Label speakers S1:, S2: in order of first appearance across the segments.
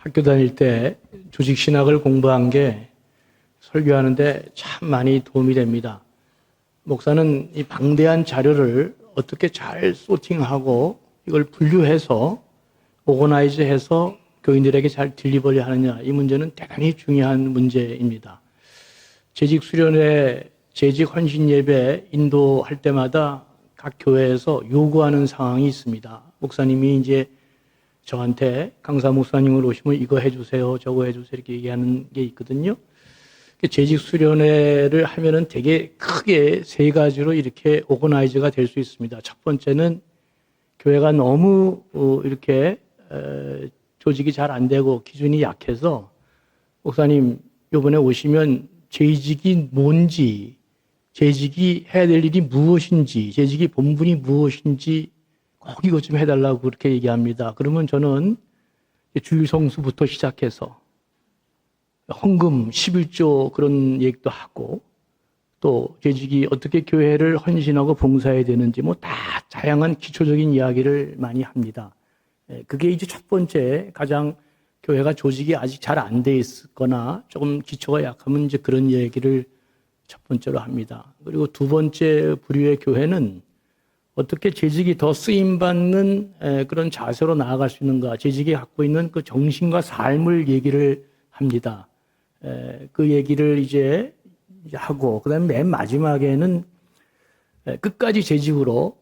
S1: 학교 다닐 때 조직 신학을 공부한 게 설교하는데 참 많이 도움이 됩니다. 목사는 이 방대한 자료를 어떻게 잘 소팅하고 이걸 분류해서 오거나이즈해서 교인들에게 잘 딜리버리 하느냐, 이 문제는 대단히 중요한 문제입니다. 재직 수련회, 재직 헌신 예배 인도할 때마다 각 교회에서 요구하는 상황이 있습니다. 목사님이 이제 저한테 강사 목사님을 오시면 이거 해주세요, 저거 해주세요 이렇게 얘기하는 게 있거든요. 재직 수련회를 하면은 되게 크게 세 가지로 이렇게 오거나이즈가 될 수 있습니다. 첫 번째는 교회가 너무 이렇게 조직이 잘 안 되고 기준이 약해서 목사님 이번에 오시면 재직이 뭔지, 재직이 해야 될 일이 무엇인지, 재직이 본분이 무엇인지 꼭 이것 좀 해달라고 그렇게 얘기합니다. 그러면 저는 주일 성수부터 시작해서 헌금 11조 그런 얘기도 하고 또 재직이 어떻게 교회를 헌신하고 봉사해야 되는지 뭐 다 다양한 기초적인 이야기를 많이 합니다. 그게 이제 첫 번째 가장 교회가 조직이 아직 잘 안 돼 있거나 조금 기초가 약하면 이제 그런 얘기를 첫 번째로 합니다. 그리고 두 번째 부류의 교회는 어떻게 재직이 더 쓰임받는 그런 자세로 나아갈 수 있는가, 재직이 갖고 있는 그 정신과 삶을 얘기를 합니다. 그 얘기를 이제 하고, 그 다음에 맨 마지막에는 끝까지 재직으로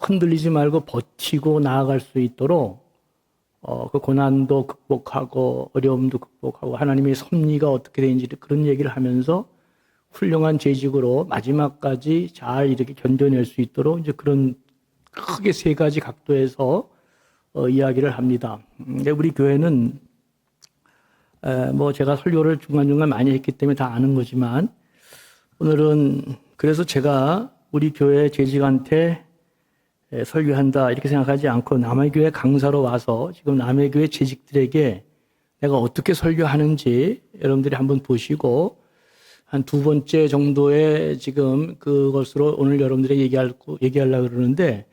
S1: 흔들리지 말고 버티고 나아갈 수 있도록 그 고난도 극복하고 어려움도 극복하고 하나님의 섭리가 어떻게 되는지 그런 얘기를 하면서 훌륭한 재직으로 마지막까지 잘 이렇게 견뎌낼 수 있도록 이제 그런 크게 세 가지 각도에서 이야기를 합니다. 근데 우리 교회는 뭐 제가 설교를 중간중간 많이 했기 때문에 다 아는 거지만 오늘은 그래서 제가 우리 교회 재직한테 설교한다 이렇게 생각하지 않고 남의 교회 강사로 와서 지금 남의 교회 재직들에게 내가 어떻게 설교하는지 여러분들이 한번 보시고 한 두 번째 정도의 지금 그것으로 오늘 여러분들에게 얘기하려고 그러는데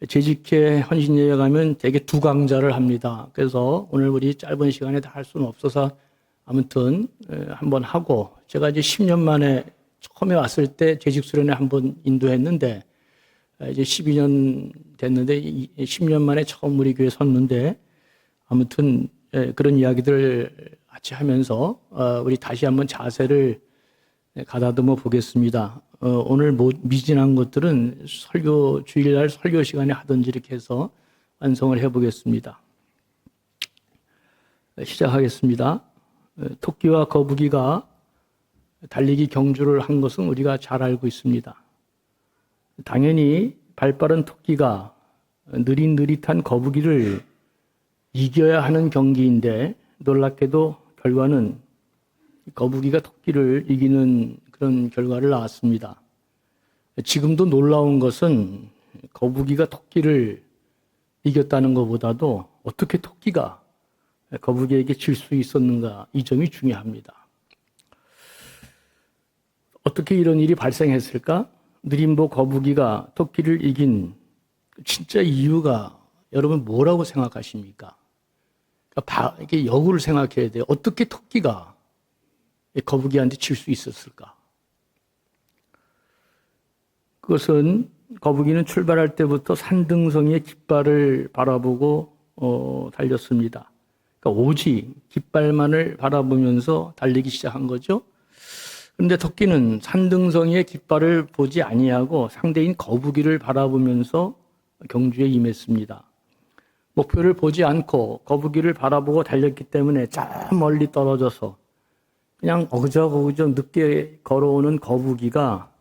S1: 재직회 헌신예배 가면 되게 두 강좌를 합니다. 그래서 오늘 우리 짧은 시간에 다 할 수는 없어서 아무튼 한번 하고 제가 이제 10년 만에 처음에 왔을 때 재직 수련회 한번 인도했는데 이제 12년 됐는데 10년 만에 처음 우리 교회 섰는데 아무튼 그런 이야기들 같이 하면서 우리 다시 한번 자세를 가다듬어 보겠습니다. 오늘 미진한 것들은 주일날 설교 시간에 하든지 이렇게 해서 완성을 해 보겠습니다. 시작하겠습니다. 토끼와 거북이가 달리기 경주를 한 것은 우리가 잘 알고 있습니다. 당연히 발빠른 토끼가 느릿느릿한 거북이를 이겨야 하는 경기인데 놀랍게도 결과는 거북이가 토끼를 이기는 그런 결과를 낳았습니다. 지금도 놀라운 것은 거북이가 토끼를 이겼다는 것보다도 어떻게 토끼가 거북이에게 질 수 있었는가, 이 점이 중요합니다. 어떻게 이런 일이 발생했을까? 느림보 거북이가 토끼를 이긴 진짜 이유가 여러분 뭐라고 생각하십니까? 그러니까 이게 역으로 생각해야 돼요. 어떻게 토끼가 거북이한테 질 수 있었을까? 그것은 거북이는 출발할 때부터 산등성이의 깃발을 바라보고 달렸습니다. 그러니까 오직 깃발만을 바라보면서 달리기 시작한 거죠. 그런데 토끼는 산등성이의 깃발을 보지 아니하고 상대인 거북이를 바라보면서 경주에 임했습니다. 목표를 보지 않고 거북이를 바라보고 달렸기 때문에 저 멀리 떨어져서 그냥 어그저그저 늦게 걸어오는 거북이가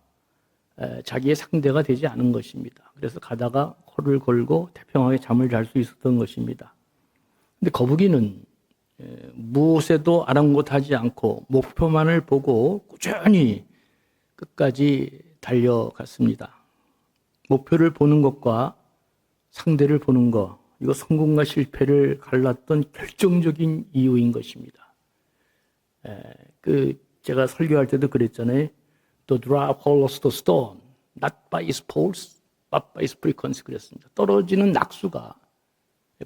S1: 자기의 상대가 되지 않은 것입니다. 그래서 가다가 코를 골고 태평하게 잠을 잘 수 있었던 것입니다. 근데 거북이는 무엇에도 아랑곳하지 않고 목표만을 보고 꾸준히 끝까지 달려갔습니다. 목표를 보는 것과 상대를 보는 것, 이거 성공과 실패를 갈랐던 결정적인 이유인 것입니다. 제가 설교할 때도 그랬잖아요. The drop follows the stone, not by its pulse, but by its frequency 그랬습니다. 떨어지는 낙수가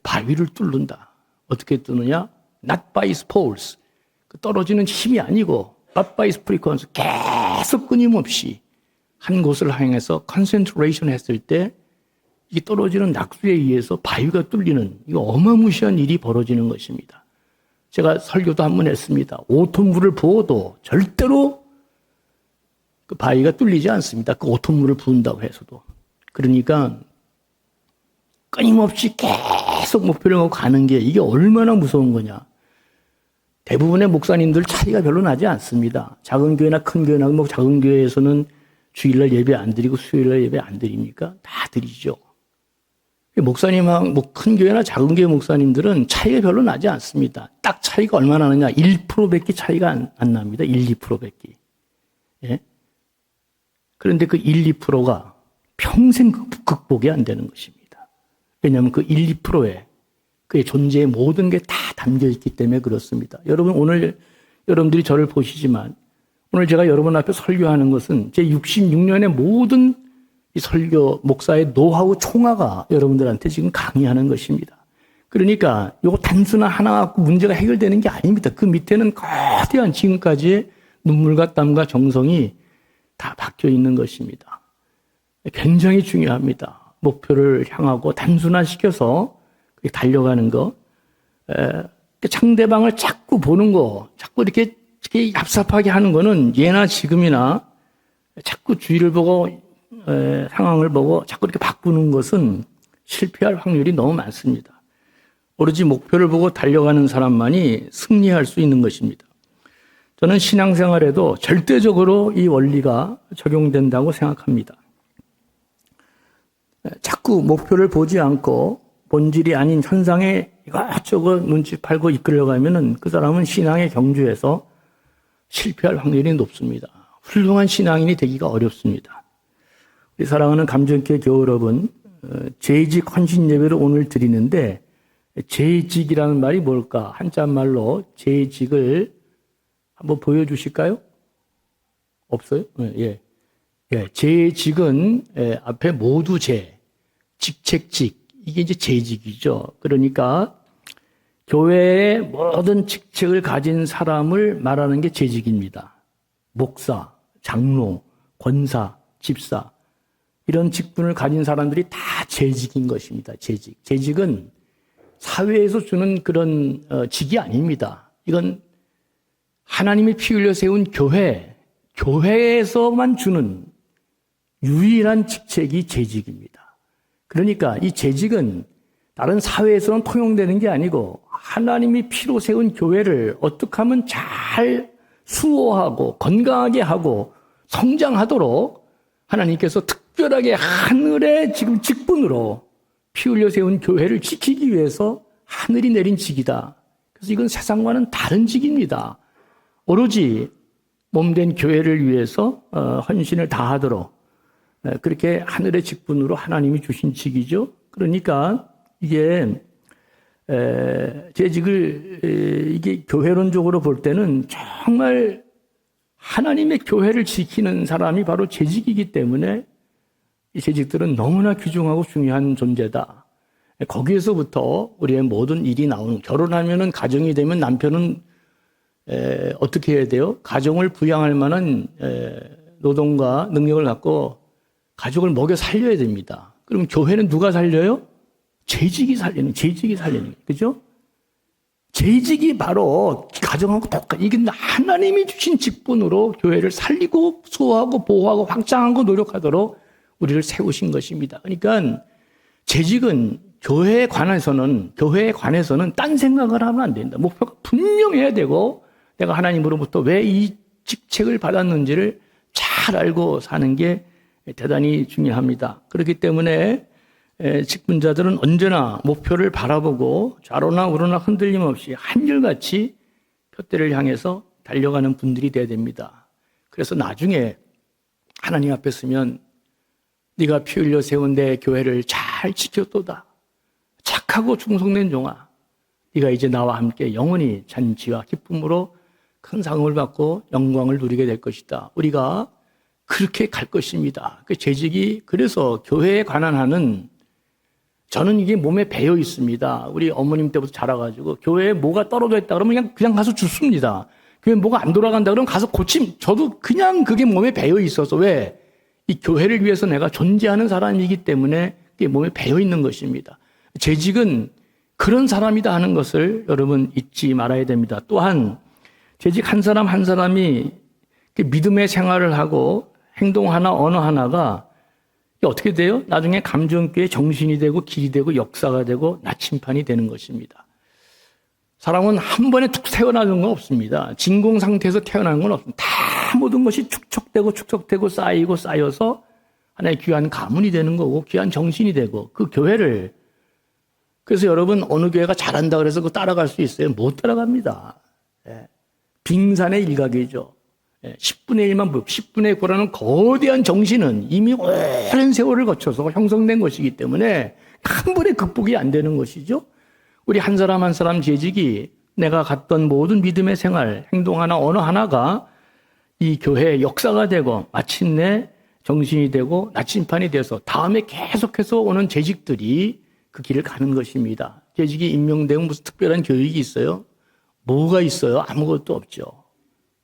S1: 바위를 뚫는다. 어떻게 뚫느냐? not by force. 떨어지는 힘이 아니고 not by frequency. 계속 끊임없이 한 곳을 향해서 concentration 했을 때 이 떨어지는 낙수에 의해서 바위가 뚫리는 이거 어마무시한 일이 벌어지는 것입니다. 제가 설교도 한 번 했습니다. 5톤 물을 부어도 절대로 그 바위가 뚫리지 않습니다. 그 5톤 물을 부은다고 해서도. 그러니까 끊임없이 계속 목표를 하고 가는 게 이게 얼마나 무서운 거냐. 대부분의 목사님들 차이가 별로 나지 않습니다. 작은 교회나 큰 교회나 뭐 작은 교회에서는 주일날 예배 안 드리고 수요일날 예배 안 드립니까? 다 드리죠. 목사님하고 뭐 큰 교회나 작은 교회 목사님들은 차이가 별로 나지 않습니다. 딱 차이가 얼마나 나느냐? 1%밖에 차이가 안 납니다. 1, 2%밖에. 예? 그런데 그 1, 2%가 평생 극복이 안 되는 것입니다. 왜냐하면 그 1, 2%에 그의 존재의 모든 게 다 담겨 있기 때문에 그렇습니다. 여러분 오늘 여러분들이 저를 보시지만 오늘 제가 여러분 앞에 설교하는 것은 제 66년의 모든 이 설교 목사의 노하우 총화가 여러분들한테 지금 강의하는 것입니다. 그러니까 이거 단순한 하나 갖고 문제가 해결되는 게 아닙니다. 그 밑에는 거대한 지금까지의 눈물과 땀과 정성이 다 박혀 있는 것입니다. 굉장히 중요합니다. 목표를 향하고 단순화시켜서 달려가는 거, 상대방을 자꾸 보는 거, 자꾸 이렇게 얍삽하게 하는 거는 예나 지금이나 자꾸 주위를 보고 상황을 보고 자꾸 이렇게 바꾸는 것은 실패할 확률이 너무 많습니다. 오로지 목표를 보고 달려가는 사람만이 승리할 수 있는 것입니다. 저는 신앙생활에도 절대적으로 이 원리가 적용된다고 생각합니다. 자꾸 목표를 보지 않고 본질이 아닌 현상에 이것저것 눈치 팔고 이끌려가면은 그 사람은 신앙의 경주에서 실패할 확률이 높습니다. 훌륭한 신앙인이 되기가 어렵습니다. 우리 사랑하는 감정교회 교우 여러분, 재직 헌신 예배를 오늘 드리는데 재직이라는 말이 뭘까? 한자말로 재직을 한번 보여주실까요? 없어요? 예. 재직은 앞에 모두 직책직 이게 이제 재직이죠. 그러니까 교회의 모든 직책을 가진 사람을 말하는 게 재직입니다. 목사, 장로, 권사, 집사 이런 직분을 가진 사람들이 다 재직인 것입니다. 재직은 사회에서 주는 그런 직이 아닙니다. 이건 하나님이 피 흘려 세운 교회에서만 주는 유일한 직책이 재직입니다. 그러니까 이 재직은 다른 사회에서는 통용되는 게 아니고 하나님이 피로 세운 교회를 어떻게 하면 잘 수호하고 건강하게 하고 성장하도록 하나님께서 특별하게 하늘의 지금 직분으로 피 흘려 세운 교회를 지키기 위해서 하늘이 내린 직이다. 그래서 이건 세상과는 다른 직입니다. 오로지 몸된 교회를 위해서 헌신을 다하도록 그렇게 하늘의 직분으로 하나님이 주신 직이죠. 그러니까 이게 재직을 이게 교회론적으로 볼 때는 정말 하나님의 교회를 지키는 사람이 바로 재직이기 때문에 이 재직들은 너무나 귀중하고 중요한 존재다. 거기에서부터 우리의 모든 일이 나오는, 결혼하면은 가정이 되면 남편은 어떻게 해야 돼요? 가정을 부양할 만한 노동과 능력을 갖고 가족을 먹여 살려야 됩니다. 그럼 교회는 누가 살려요? 재직이 살리는, 그죠? 재직이 바로 가정하고 똑같이, 이게 하나님이 주신 직분으로 교회를 살리고 수호하고 보호하고 확장하고 노력하도록 우리를 세우신 것입니다. 그러니까 재직은 교회에 관해서는 딴 생각을 하면 안 된다. 목표가 분명해야 되고 내가 하나님으로부터 왜 이 직책을 받았는지를 잘 알고 사는 게 대단히 중요합니다. 그렇기 때문에 직분자들은 언제나 목표를 바라보고 좌로나 우로나 흔들림 없이 한결같이 표대를 향해서 달려가는 분들이 돼야 됩니다. 그래서 나중에 하나님 앞에 서면 네가 피 흘려 세운 내 교회를 잘 지켰도다. 착하고 충성된 종아, 네가 이제 나와 함께 영원히 잔치와 기쁨으로 큰 상을 받고 영광을 누리게 될 것이다. 우리가 그렇게 갈 것입니다. 그 재직이 그래서 교회에 관한 하는 저는 이게 몸에 배어 있습니다. 우리 어머님 때부터 자라가지고 교회에 뭐가 떨어져 있다 그러면 그냥 가서 줍습니다. 교회에 뭐가 안 돌아간다 그러면 가서 저도 그냥 그게 몸에 배어 있어서 왜? 이 교회를 위해서 내가 존재하는 사람이기 때문에 그게 몸에 배어 있는 것입니다. 재직은 그런 사람이다 하는 것을 여러분 잊지 말아야 됩니다. 또한 재직 한 사람 한 사람이 믿음의 생활을 하고 행동 하나 언어 하나가 어떻게 돼요? 나중에 감정교의 정신이 되고 길이 되고 역사가 되고 나침판이 되는 것입니다. 사람은 한 번에 툭 태어나는 건 없습니다. 진공 상태에서 태어나는 건 없습니다. 다 모든 것이 축적되고 쌓여서 하나의 귀한 가문이 되는 거고 귀한 정신이 되고 그 교회를 그래서 여러분 어느 교회가 잘한다 그래서 그거 따라갈 수 있어요? 못 따라갑니다. 빙산의 일각이죠. 10분의 1만 10분의 9라는 거대한 정신은 이미 오랜 세월을 거쳐서 형성된 것이기 때문에 한 번에 극복이 안 되는 것이죠. 우리 한 사람 한 사람 재직이 내가 갔던 모든 믿음의 생활, 행동 하나, 언어 하나가 이 교회의 역사가 되고 마침내 정신이 되고 나침판이 돼서 다음에 계속해서 오는 재직들이 그 길을 가는 것입니다. 재직이 임명되고 무슨 특별한 교육이 있어요? 뭐가 있어요? 아무것도 없죠.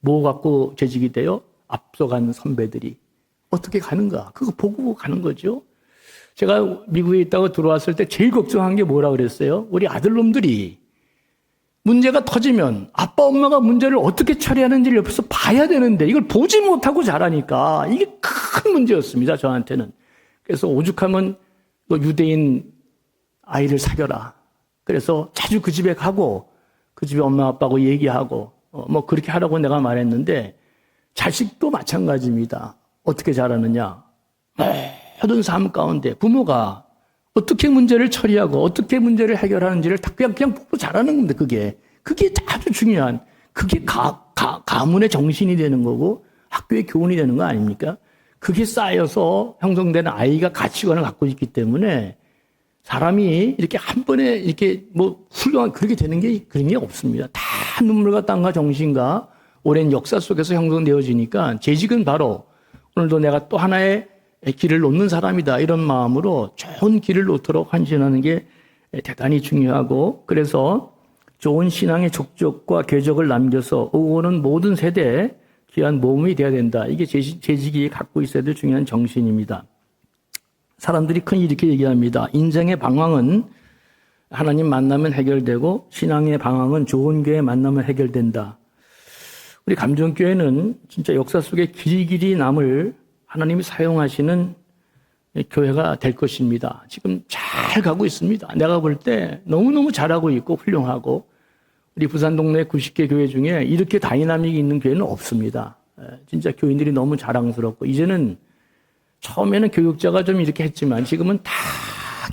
S1: 뭐 갖고 재직이 돼요? 앞서간 선배들이 어떻게 가는가? 그거 보고 가는 거죠. 제가 미국에 있다가 들어왔을 때 제일 걱정한 게 뭐라 그랬어요? 우리 아들놈들이 문제가 터지면 아빠 엄마가 문제를 어떻게 처리하는지를 옆에서 봐야 되는데 이걸 보지 못하고 자라니까 이게 큰 문제였습니다. 저한테는. 그래서 오죽하면 너 유대인 아이를 사겨라. 그래서 자주 그 집에 가고 그 집에 엄마 아빠하고 얘기하고 뭐 그렇게 하라고 내가 말했는데 자식도 마찬가지입니다. 어떻게 자라느냐. 모든 삶 가운데 부모가 어떻게 문제를 처리하고 어떻게 문제를 해결하는지를 다 그냥 보고 자라는 겁니다. 그게 아주 중요한 그게 가문의 정신이 되는 거고 학교의 교훈이 되는 거 아닙니까? 그게 쌓여서 형성되는 아이가 가치관을 갖고 있기 때문에 사람이 이렇게 한 번에 이렇게 뭐 훌륭한 그렇게 되는 게 그런 게 없습니다. 다 눈물과 땀과 정신과 오랜 역사 속에서 형성되어지니까 재직은 바로 오늘도 내가 또 하나의 길을 놓는 사람이다 이런 마음으로 좋은 길을 놓도록 헌신하는 게 대단히 중요하고 그래서 좋은 신앙의 족적과 궤적을 남겨서 오는 모든 세대에 귀한 모험이 되어야 된다. 이게 재직이 갖고 있어야 될 중요한 정신입니다. 사람들이 흔히 이렇게 얘기합니다. 인생의 방황은 하나님 만나면 해결되고 신앙의 방황은 좋은 교회 만나면 해결된다. 우리 감정교회는 진짜 역사 속에 길이 남을 하나님이 사용하시는 교회가 될 것입니다. 지금 잘 가고 있습니다. 내가 볼 때 너무너무 잘하고 있고 훌륭하고 우리 부산 동네 90개 교회 중에 이렇게 다이나믹이 있는 교회는 없습니다. 진짜 교인들이 너무 자랑스럽고 이제는 처음에는 교육자가 좀 이렇게 했지만 지금은 다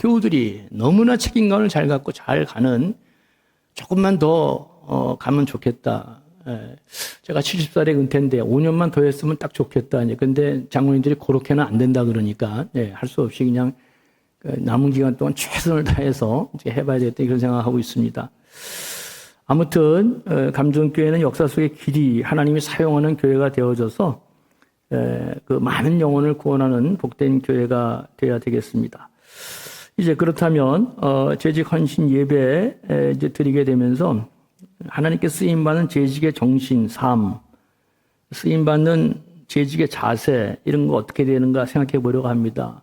S1: 교우들이 너무나 책임감을 잘 갖고 잘 가는 조금만 더 가면 좋겠다. 제가 70살에 은퇴인데 5년만 더 했으면 딱 좋겠다. 근데 장로님들이 그렇게는 안 된다 그러니까 할 수 없이 그냥 남은 기간 동안 최선을 다해서 해봐야 되겠다 이런 생각하고 있습니다. 아무튼 감정교회는 역사 속의 길이 하나님이 사용하는 교회가 되어져서 그 많은 영혼을 구원하는 복된 교회가 되어야 되겠습니다. 이제 그렇다면 재직 헌신 예배 이제 드리게 되면서 하나님께 쓰임받는 재직의 정신, 삶, 쓰임받는 재직의 자세 이런 거 어떻게 되는가 생각해 보려고 합니다.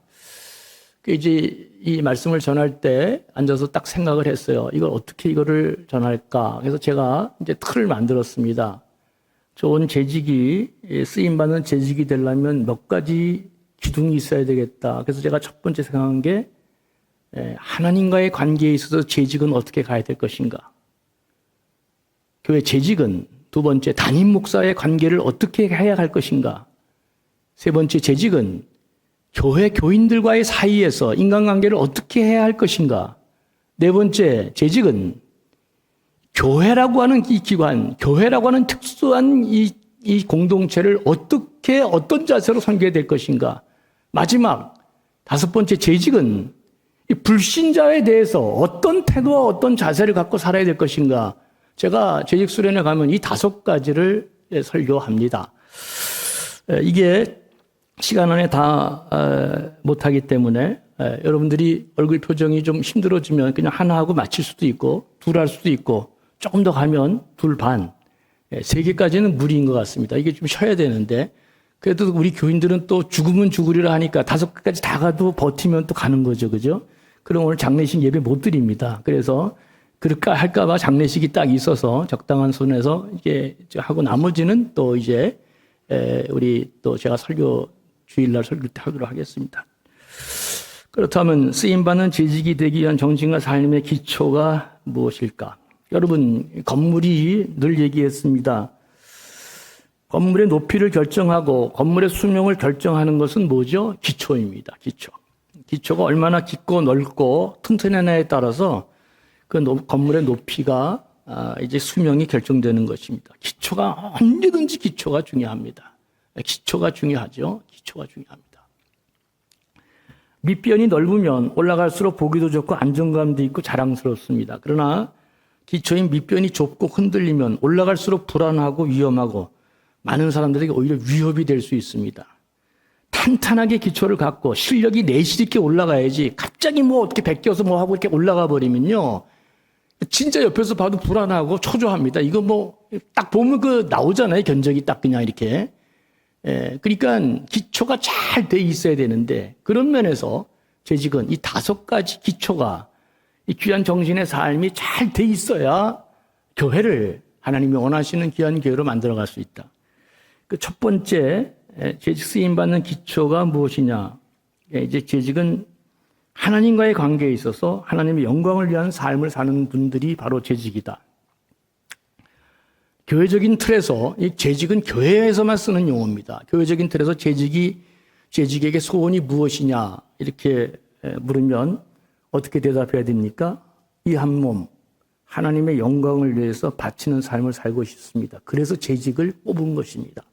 S1: 이제 이 말씀을 전할 때 앉아서 딱 생각을 했어요. 이거를 전할까? 그래서 제가 이제 틀을 만들었습니다. 좋은 재직이 쓰임받는 재직이 되려면 몇 가지 기둥이 있어야 되겠다. 그래서 제가 첫 번째 생각한 게 하나님과의 관계에 있어서 재직은 어떻게 가야 될 것인가? 교회 재직은 두 번째 담임 목사의 관계를 어떻게 해야 할 것인가? 세 번째 재직은 교회 교인들과의 사이에서 인간관계를 어떻게 해야 할 것인가? 네 번째 재직은 교회라고 하는 이 기관, 교회라고 하는 특수한 이 공동체를 어떻게 어떤 자세로 섬겨야 될 것인가? 마지막 다섯 번째 재직은 이 불신자에 대해서 어떤 태도와 어떤 자세를 갖고 살아야 될 것인가? 제가 재직 수련회 가면 이 다섯 가지를 설교합니다. 이게 시간 안에 다 못하기 때문에 여러분들이 얼굴 표정이 좀 힘들어지면 그냥 하나 하고 마칠 수도 있고, 둘 할 수도 있고, 조금 더 가면 둘 반, 세 개까지는 무리인 것 같습니다. 이게 좀 쉬어야 되는데, 그래도 우리 교인들은 또 죽으면 죽으리라 하니까 5개까지 다 가도 버티면 또 가는 거죠. 그죠? 그럼 오늘 장례식 예배 못 드립니다. 그래서 그럴까 할까봐 장례식이 딱 있어서 적당한 선에서 이제 하고 나머지는 또 이제 우리 또 제가 주일날 설교 때 하도록 하겠습니다. 그렇다면 쓰임받는 재직이 되기 위한 정신과 삶의 기초가 무엇일까? 여러분, 건물이 늘 얘기했습니다. 건물의 높이를 결정하고 건물의 수명을 결정하는 것은 뭐죠? 기초입니다. 기초가 얼마나 깊고 넓고 튼튼하냐에 따라서 그 건물의 높이가 이제 수명이 결정되는 것입니다. 기초가 언제든지 기초가 중요합니다. 기초가 중요하죠. 기초가 중요합니다. 밑변이 넓으면 올라갈수록 보기도 좋고 안정감도 있고 자랑스럽습니다. 그러나 기초인 밑변이 좁고 흔들리면 올라갈수록 불안하고 위험하고 많은 사람들에게 오히려 위협이 될 수 있습니다. 탄탄하게 기초를 갖고 실력이 내실 있게 올라가야지 갑자기 뭐 어떻게 베껴서 뭐 하고 이렇게 올라가 버리면요. 진짜 옆에서 봐도 불안하고 초조합니다. 이거 뭐 딱 보면 그 나오잖아요. 견적이 딱 그냥 이렇게. 그러니까 기초가 잘 돼 있어야 되는데 그런 면에서 재직은 이 5가지 기초가 이 귀한 정신의 삶이 잘 돼 있어야 교회를 하나님이 원하시는 귀한 교회로 만들어갈 수 있다. 그 첫 번째 재직 쓰임 받는 기초가 무엇이냐? 이제 재직은 하나님과의 관계에 있어서 하나님의 영광을 위한 삶을 사는 분들이 바로 재직이다. 교회적인 틀에서 이 재직은 교회에서만 쓰는 용어입니다. 교회적인 틀에서 재직에게 소원이 무엇이냐 이렇게 물으면 어떻게 대답해야 됩니까? 이 한 몸 하나님의 영광을 위해서 바치는 삶을 살고 싶습니다. 그래서 재직을 뽑은 것입니다.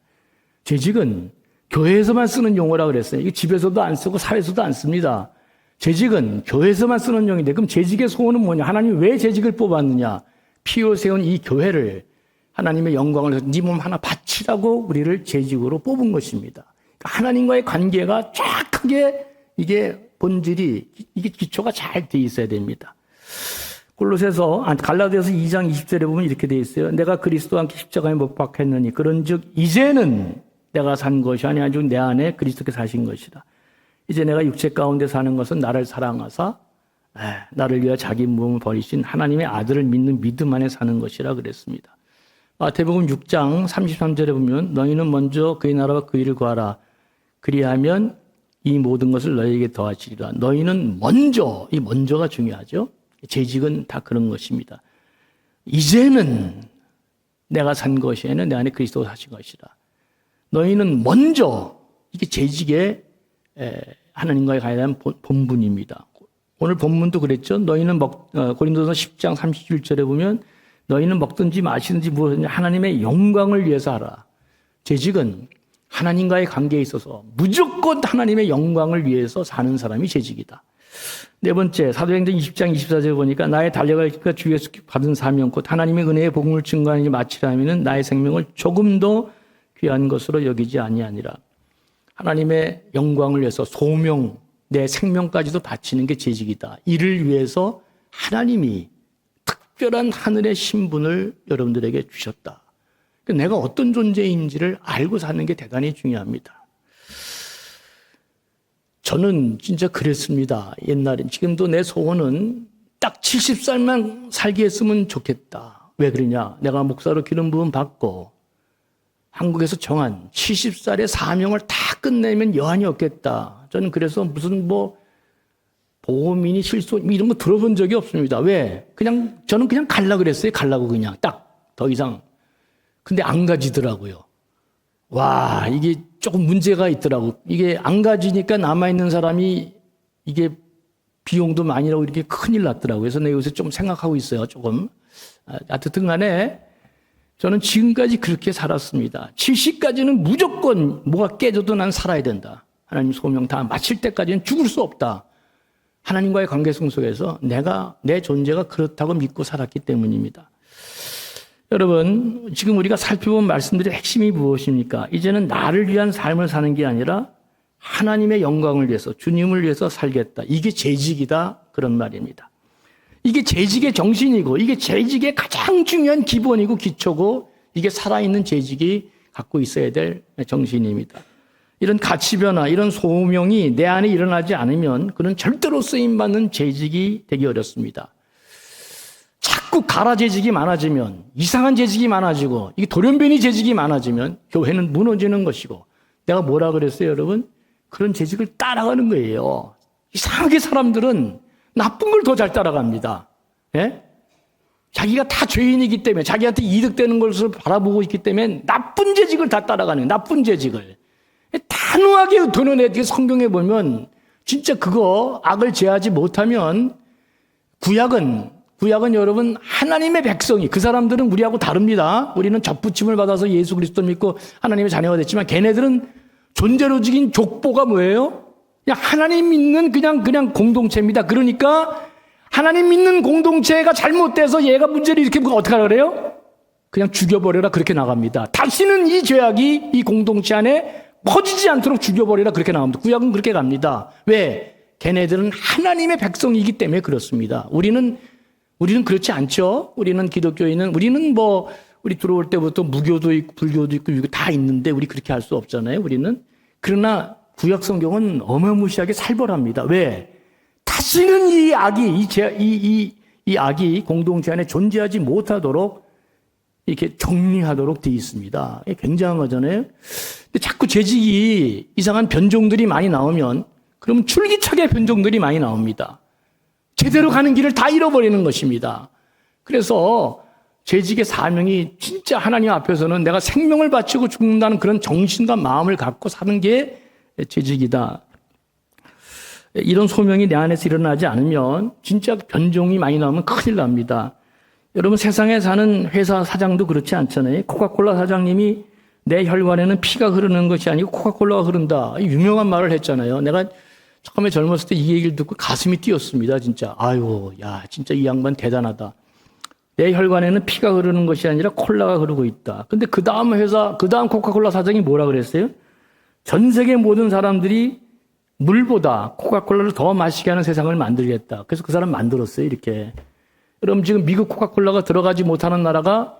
S1: 재직은 교회에서만 쓰는 용어라 그랬어요. 이게 집에서도 안 쓰고 사회에서도 안 씁니다. 재직은 교회에서만 쓰는 용어인데 그럼 재직의 소원은 뭐냐? 하나님이 왜 재직을 뽑았느냐? 피로 세운 이 교회를 하나님의 영광을 위해서 네 몸 하나 바치라고 우리를 재직으로 뽑은 것입니다. 그러니까 하나님과의 관계가 쫙하게 이게 본질이 이게 기초가 잘 돼 있어야 됩니다. 갈라디아서 2장 20절에 보면 이렇게 돼 있어요. 내가 그리스도와 함께 십자가에 못 박혔느니 그런즉 이제는 내가 산 것이 아니라 즉 내 안에 그리스도께서 사신 것이다. 이제 내가 육체 가운데 사는 것은 나를 사랑하사 나를 위하여 자기 몸을 버리신 하나님의 아들을 믿는 믿음 안에 사는 것이라 그랬습니다. 마태복음 6장 33절에 보면 너희는 먼저 그의 나라와 그 일을 구하라. 그리하면 이 모든 것을 너희에게 더하시리라. 너희는 먼저, 이 먼저가 중요하죠. 재직은 다 그런 것입니다. 이제는 내가 산 것이 아니라 내 안에 그리스도가 사신 것이라. 너희는 먼저, 이게 재직의 하나님과의 관계에 대한 본분입니다. 오늘 본문도 그랬죠. 너희는 고린도서 10장 31절에 보면 너희는 먹든지 마시든지 무엇이든지 하나님의 영광을 위해서 하라. 재직은 하나님과의 관계에 있어서 무조건 하나님의 영광을 위해서 사는 사람이 재직이다. 네 번째, 사도행전 20장 24절에 보니까 나의 달려갈 길과 주 예수 받은 사명 곧 하나님의 은혜의 복음을 증거하는 일 마치라 하면은 나의 생명을 조금도 귀한 것으로 여기지 아니하니라. 하나님의 영광을 위해서 소명, 내 생명까지도 바치는 게 재직이다. 이를 위해서 하나님이 특별한 하늘의 신분을 여러분들에게 주셨다. 내가 어떤 존재인지를 알고 사는 게 대단히 중요합니다. 저는 진짜 그랬습니다. 옛날엔. 지금도 내 소원은 딱 70살만 살게 했으면 좋겠다. 왜 그러냐? 내가 목사로 기름 부음 받고 한국에서 정한 70살의 사명을 다 끝내면 여한이 없겠다. 저는 그래서 무슨 보험이니 실손 이런 거 들어본 적이 없습니다. 왜? 저는 그냥 갈라 그랬어요. 갈라고 그냥 딱 더 이상. 근데 안 가지더라고요. 와, 이게 조금 문제가 있더라고. 이게 안 가지니까 남아있는 사람이 이게 비용도 많이 나고 이렇게 큰일 났더라고요. 그래서 내가 요새 좀 생각하고 있어요. 조금. 하여튼 간에 저는 지금까지 그렇게 살았습니다. 70까지는 무조건 뭐가 깨져도 난 살아야 된다. 하나님 소명 다 마칠 때까지는 죽을 수 없다. 하나님과의 관계성 속에서 내 존재가 그렇다고 믿고 살았기 때문입니다. 여러분, 지금 우리가 살펴본 말씀들의 핵심이 무엇입니까? 이제는 나를 위한 삶을 사는 게 아니라 하나님의 영광을 위해서, 주님을 위해서 살겠다. 이게 재직이다. 그런 말입니다. 이게 재직의 정신이고, 이게 재직의 가장 중요한 기본이고 기초고, 이게 살아있는 재직이 갖고 있어야 될 정신입니다. 이런 가치 변화, 이런 소명이 내 안에 일어나지 않으면 그는 절대로 쓰임받는 재직이 되기 어렵습니다. 자꾸 가라 재직이 많아지면, 이상한 재직이 많아지고, 이게 돌연변이 재직이 많아지면 교회는 무너지는 것이고, 내가 뭐라 그랬어요, 여러분? 그런 재직을 따라가는 거예요. 이상하게 사람들은 나쁜 걸 더 잘 따라갑니다. 예? 자기가 다 죄인이기 때문에, 자기한테 이득되는 것을 바라보고 있기 때문에 나쁜 재직을 다 따라가는 거예요. 나쁜 재직을. 단호하게 드러내게 성경에 보면 진짜 그거 악을 제하지 못하면 구약은 여러분 하나님의 백성이, 그 사람들은 우리하고 다릅니다. 우리는 접붙임을 받아서 예수 그리스도를 믿고 하나님의 자녀가 됐지만 걔네들은 존재로직인 족보가 뭐예요? 그냥 하나님 믿는 그냥 공동체입니다. 그러니까 하나님 믿는 공동체가 잘못돼서 얘가 문제를 일으키면 어떻게 하라 그래요? 그냥 죽여버려라, 그렇게 나갑니다. 다시는 이 죄악이 이 공동체 안에 퍼지지 않도록 죽여버리라, 그렇게 나옵니다. 구약은 그렇게 갑니다. 왜? 걔네들은 하나님의 백성이기 때문에 그렇습니다. 우리는 그렇지 않죠. 우리는 기독교인은, 우리 들어올 때부터 무교도 있고 불교도 있고 이거 다 있는데 우리 그렇게 할 수 없잖아요. 우리는. 그러나 구약 성경은 어마무시하게 살벌합니다. 왜? 다시는 이 악이, 이 악이 공동체 안에 존재하지 못하도록 이렇게 정리하도록 되어 있습니다. 굉장한 거잖아요. 근데 자꾸 재직이 이상한 변종들이 많이 나오면, 그러면 줄기차게 변종들이 많이 나옵니다. 제대로 가는 길을 다 잃어버리는 것입니다. 그래서 재직의 사명이 진짜 하나님 앞에서는 내가 생명을 바치고 죽는다는 그런 정신과 마음을 갖고 사는 게 재직이다. 이런 소명이 내 안에서 일어나지 않으면 진짜 변종이 많이 나오면 큰일 납니다. 여러분, 세상에 사는 회사 사장도 그렇지 않잖아요. 코카콜라 사장님이 내 혈관에는 피가 흐르는 것이 아니고 코카콜라가 흐른다. 유명한 말을 했잖아요. 내가 처음에 젊었을 때 이 얘기를 듣고 가슴이 뛰었습니다. 진짜. 아유, 야, 진짜 이 양반 대단하다. 내 혈관에는 피가 흐르는 것이 아니라 콜라가 흐르고 있다. 근데 그 다음 코카콜라 사장이 뭐라 그랬어요? 전 세계 모든 사람들이 물보다 코카콜라를 더 마시게 하는 세상을 만들겠다. 그래서 그 사람 만들었어요, 이렇게. 여러분, 지금 미국 코카콜라가 들어가지 못하는 나라가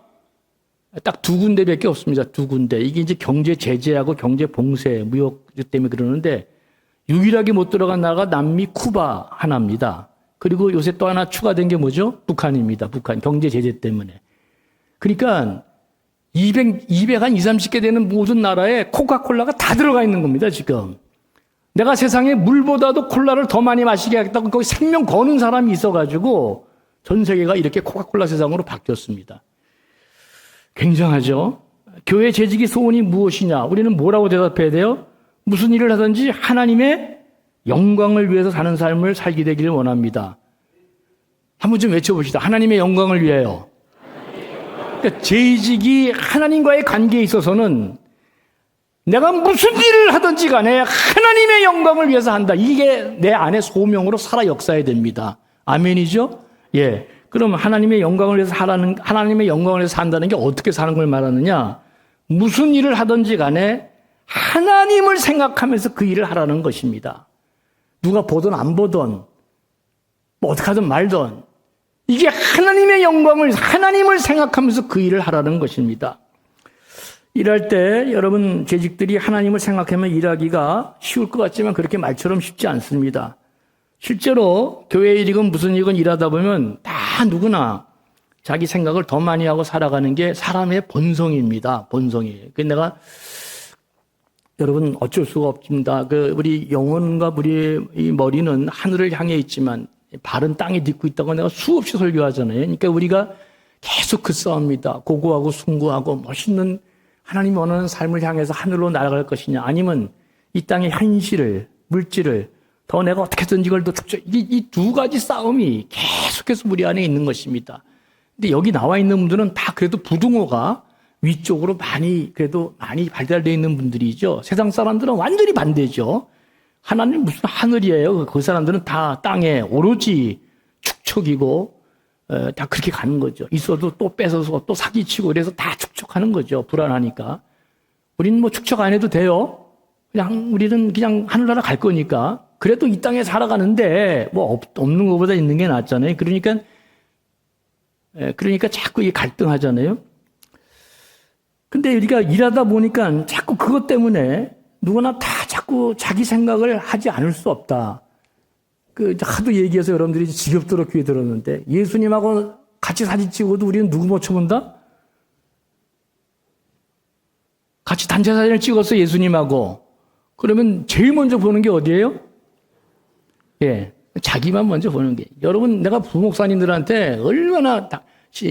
S1: 딱 2군데밖에 없습니다. 2군데. 이게 이제 경제 제재하고 경제 봉쇄, 무역 때문에 그러는데, 유일하게 못 들어간 나라가 남미 쿠바 하나입니다. 그리고 요새 또 하나 추가된 게 뭐죠? 북한입니다. 북한. 경제 제재 때문에. 그러니까 200, 한 20, 30개 되는 모든 나라에 코카콜라가 다 들어가 있는 겁니다, 지금. 내가 세상에 물보다도 콜라를 더 많이 마시게 하겠다고 거기 생명 거는 사람이 있어가지고 전 세계가 이렇게 코카콜라 세상으로 바뀌었습니다. 굉장하죠? 교회 재직의 소원이 무엇이냐? 우리는 뭐라고 대답해야 돼요? 무슨 일을 하든지 하나님의 영광을 위해서 사는 삶을 살게 되기를 원합니다. 한번 좀 외쳐봅시다. 하나님의 영광을 위하여. 그러니까 재직이 하나님과의 관계에 있어서는 내가 무슨 일을 하든지 간에 하나님의 영광을 위해서 한다. 이게 내 안에 소명으로 살아 역사해야 됩니다. 아멘이죠? 예. 그럼 하나님의 영광을 위해서 하나님의 영광을 위해서 산다는 게 어떻게 사는 걸 말하느냐? 무슨 일을 하든지 간에 하나님을 생각하면서 그 일을 하라는 것입니다. 누가 보든 안 보든, 뭐 어떻게 하든 말든, 이게 하나님을 생각하면서 그 일을 하라는 것입니다. 일할 때 여러분 재직들이 하나님을 생각하면 일하기가 쉬울 것 같지만 그렇게 말처럼 쉽지 않습니다. 실제로 교회 일이건 무슨 일이건 일하다 보면 다 누구나 자기 생각을 더 많이 하고 살아가는 게 사람의 본성입니다. 본성이. 그래서 내가 여러분 어쩔 수가 없습니다. 우리 영혼과 우리의 이 머리는 하늘을 향해 있지만 발은 땅에 딛고 있다고 내가 수없이 설교하잖아요. 그러니까 우리가 계속 그 싸움입니다. 고고하고 숭고하고 멋있는 하나님이 원하는 삶을 향해서 하늘로 날아갈 것이냐, 아니면 이 땅의 현실을, 물질을 더 내가 어떻게든지 이걸 더 축적, 이 두 가지 싸움이 계속해서 우리 안에 있는 것입니다. 근데 여기 나와 있는 분들은 다 그래도 부등호가 위쪽으로 그래도 많이 발달되어 있는 분들이죠. 세상 사람들은 완전히 반대죠. 하나님 무슨 하늘이에요. 그 사람들은 다 땅에 오로지 축척이고, 다 그렇게 가는 거죠. 있어도 또 뺏어서 또 사기치고 그래서 다 축척하는 거죠. 불안하니까. 우리는 뭐 축척 안 해도 돼요. 그냥 우리는 그냥 하늘나라 갈 거니까 그래도 이 땅에 살아가는데 뭐 없는 것보다 있는 게 낫잖아요. 그러니까 자꾸 이 갈등하잖아요. 근데 우리가 일하다 보니까 자꾸 그것 때문에 누구나 다 자꾸 자기 생각을 하지 않을 수 없다. 하도 얘기해서 여러분들이 지겹도록 귀에 들었는데 예수님하고 같이 사진 찍어도 우리는 누구 못 쳐본다? 같이 단체 사진을 찍었어, 예수님하고. 그러면 제일 먼저 보는 게 어디예요? 예, 자기만 먼저 보는 게. 여러분, 내가 부목사님들한테 얼마나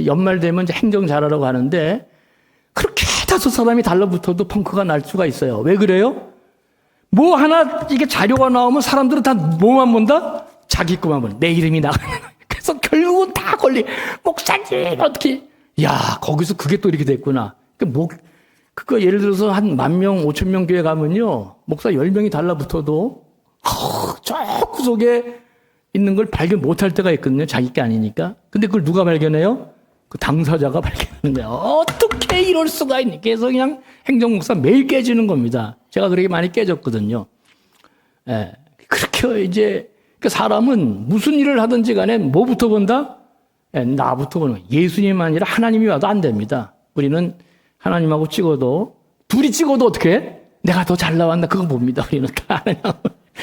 S1: 연말 되면 이제 행정 잘하라고 하는데 그렇게 5사람이 달라붙어도 펑크가 날 수가 있어요. 왜 그래요? 뭐 하나 이게 자료가 나오면 사람들은 다 뭐만 본다? 자기 것만 본다. 내 이름이 나가는. 그래서 결국은 다 목사님 어떻게? 야, 거기서 그게 또 이렇게 됐구나. 그거 예를 들어서 한 10,000명, 5,000명 교회 가면요, 목사 10명이 달라붙어도 저 구석에 있는 걸 발견 못할 때가 있거든요. 자기 게 아니니까. 근데 그걸 누가 발견해요? 그 당사자가 발견하는 거예요. 어떻게 이럴 수가 있니? 그래서 그냥 행정목사 매일 깨지는 겁니다. 제가 그렇게 많이 깨졌거든요. 예. 그렇게 이제, 사람은 무슨 일을 하든지 간에 뭐부터 본다? 예, 나부터 보는 거예요. 예수님 아니라 하나님이 와도 안 됩니다. 우리는 하나님하고 찍어도, 둘이 찍어도 어떻게 해? 내가 더 잘 나왔나? 그거 봅니다. 우리는 다 하나님.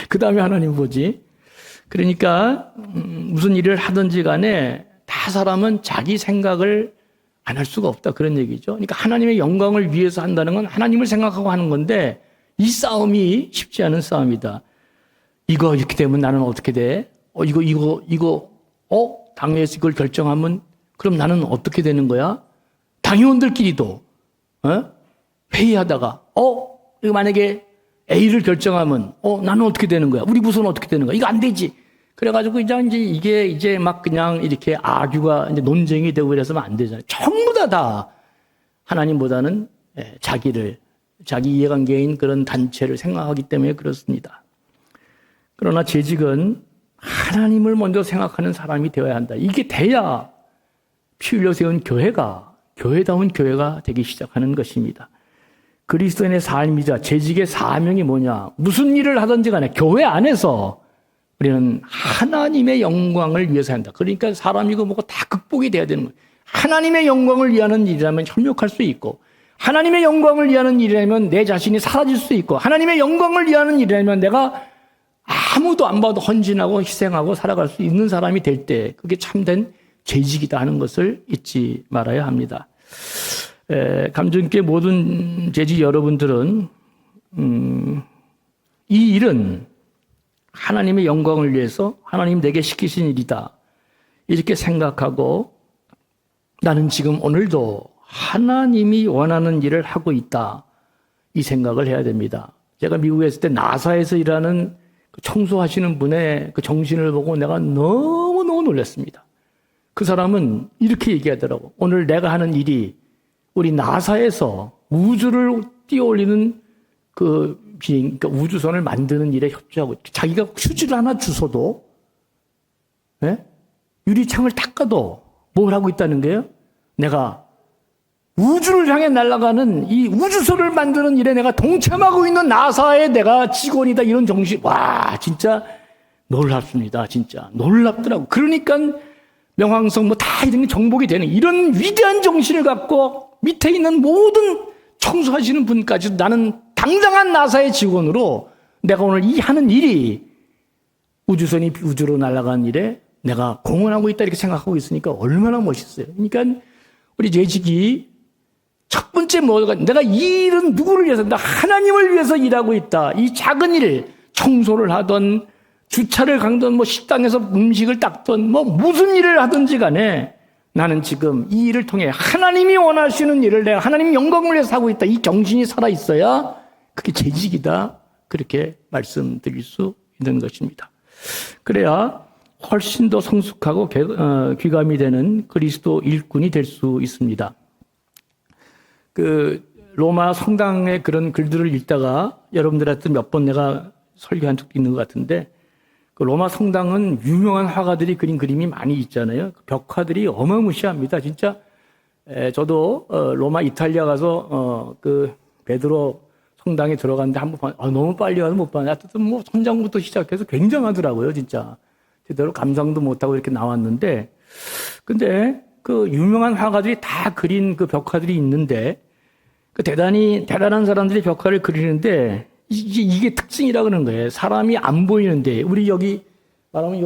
S1: 그 다음에 하나님 보지. 그러니까, 무슨 일을 하든지 간에 다 사람은 자기 생각을 안 할 수가 없다. 그런 얘기죠. 그러니까 하나님의 영광을 위해서 한다는 건 하나님을 생각하고 하는 건데 이 싸움이 쉽지 않은 싸움이다. 이거 이렇게 되면 나는 어떻게 돼? 당에서 이걸 결정하면 그럼 나는 어떻게 되는 거야? 당의원들끼리도 회의하다가 이거 만약에 A를 결정하면 나는 어떻게 되는 거야? 우리 부서는 어떻게 되는 거야? 이거 안 되지. 그래가지고 이게 이제 막 그냥 이렇게 아규가 이제 논쟁이 되고 이래서는 안 되잖아요. 전부 다 하나님보다는 자기 이해관계인 그런 단체를 생각하기 때문에 그렇습니다. 그러나 재직은 하나님을 먼저 생각하는 사람이 되어야 한다. 이게 돼야 피 흘려 세운 교회다운 교회가 되기 시작하는 것입니다. 그리스도인의 삶이자 재직의 사명이 뭐냐? 무슨 일을 하든지 간에 교회 안에서 우리는 하나님의 영광을 위해서 한다. 그러니까 사람이고 뭐고 다 극복이 돼야 되는 거예요. 하나님의 영광을 위하는 일이라면 협력할 수 있고, 하나님의 영광을 위하는 일이라면 내 자신이 사라질 수 있고, 하나님의 영광을 위하는 일이라면 내가 아무도 안 봐도 헌신하고 희생하고 살아갈 수 있는 사람이 될 때 그게 참된 재직이다 하는 것을 잊지 말아야 합니다. 감정 있게 모든 재직 여러분들은 이 일은 하나님의 영광을 위해서 하나님 내게 시키신 일이다 이렇게 생각하고 나는 지금 오늘도 하나님이 원하는 일을 하고 있다 이 생각을 해야 됩니다. 제가 미국에 있을 때 나사에서 일하는 청소하시는 분의 그 정신을 보고 내가 너무너무 놀랐습니다. 그 사람은 이렇게 얘기하더라고. 오늘 내가 하는 일이 우리 나사에서 우주를 띄어올리는 그러니까 우주선을 만드는 일에 협조하고 자기가 휴지를 하나 주워도 유리창을 닦아도 뭘 하고 있다는 거예요? 내가 우주를 향해 날아가는 이 우주선을 만드는 일에 내가 동참하고 있는 나사의 내가 직원이다 이런 정신. 와 진짜 놀랍습니다. 진짜 놀랍더라고. 그러니까 명왕성 뭐 다 이런 게 정복이 되는 이런 위대한 정신을 갖고 밑에 있는 모든 청소하시는 분까지 나는 당당한 나사의 직원으로 내가 오늘 이 하는 일이 우주선이 우주로 날아가는 일에 내가 공헌하고 있다 이렇게 생각하고 있으니까 얼마나 멋있어요. 그러니까 우리 재직이 첫 번째 뭐가 내가 이 일은 누구를 위해서 나 하나님을 위해서 일하고 있다. 이 작은 일 청소를 하던 주차를 강던 뭐 식당에서 음식을 닦던 뭐 무슨 일을 하든지 간에 나는 지금 이 일을 통해 하나님이 원하시는 일을 내가 하나님 영광을 위해서 하고 있다. 이 정신이 살아있어야 그게 재직이다. 그렇게 말씀드릴 수 있는 것입니다. 그래야 훨씬 더 성숙하고 귀감이 되는 그리스도 일꾼이 될 수 있습니다. 로마 성당의 그런 글들을 읽다가 여러분들한테 몇 번 내가 설교한 적도 있는 것 같은데 그 로마 성당은 유명한 화가들이 그린 그림이 많이 있잖아요. 벽화들이 어마무시합니다. 진짜 저도 로마 이탈리아 가서 그 베드로 성당에 들어갔는데 한번 너무 빨리 와서 못 봤네. 하여튼 뭐 성장부터 시작해서 굉장하더라고요, 진짜. 제대로 감상도 못하고 이렇게 나왔는데, 근데 그 유명한 화가들이 다 그린 그 벽화들이 있는데, 그 대단한 사람들이 벽화를 그리는데, 이게 특징이라 그러는 거예요. 사람이 안 보이는데, 우리 여기 말하면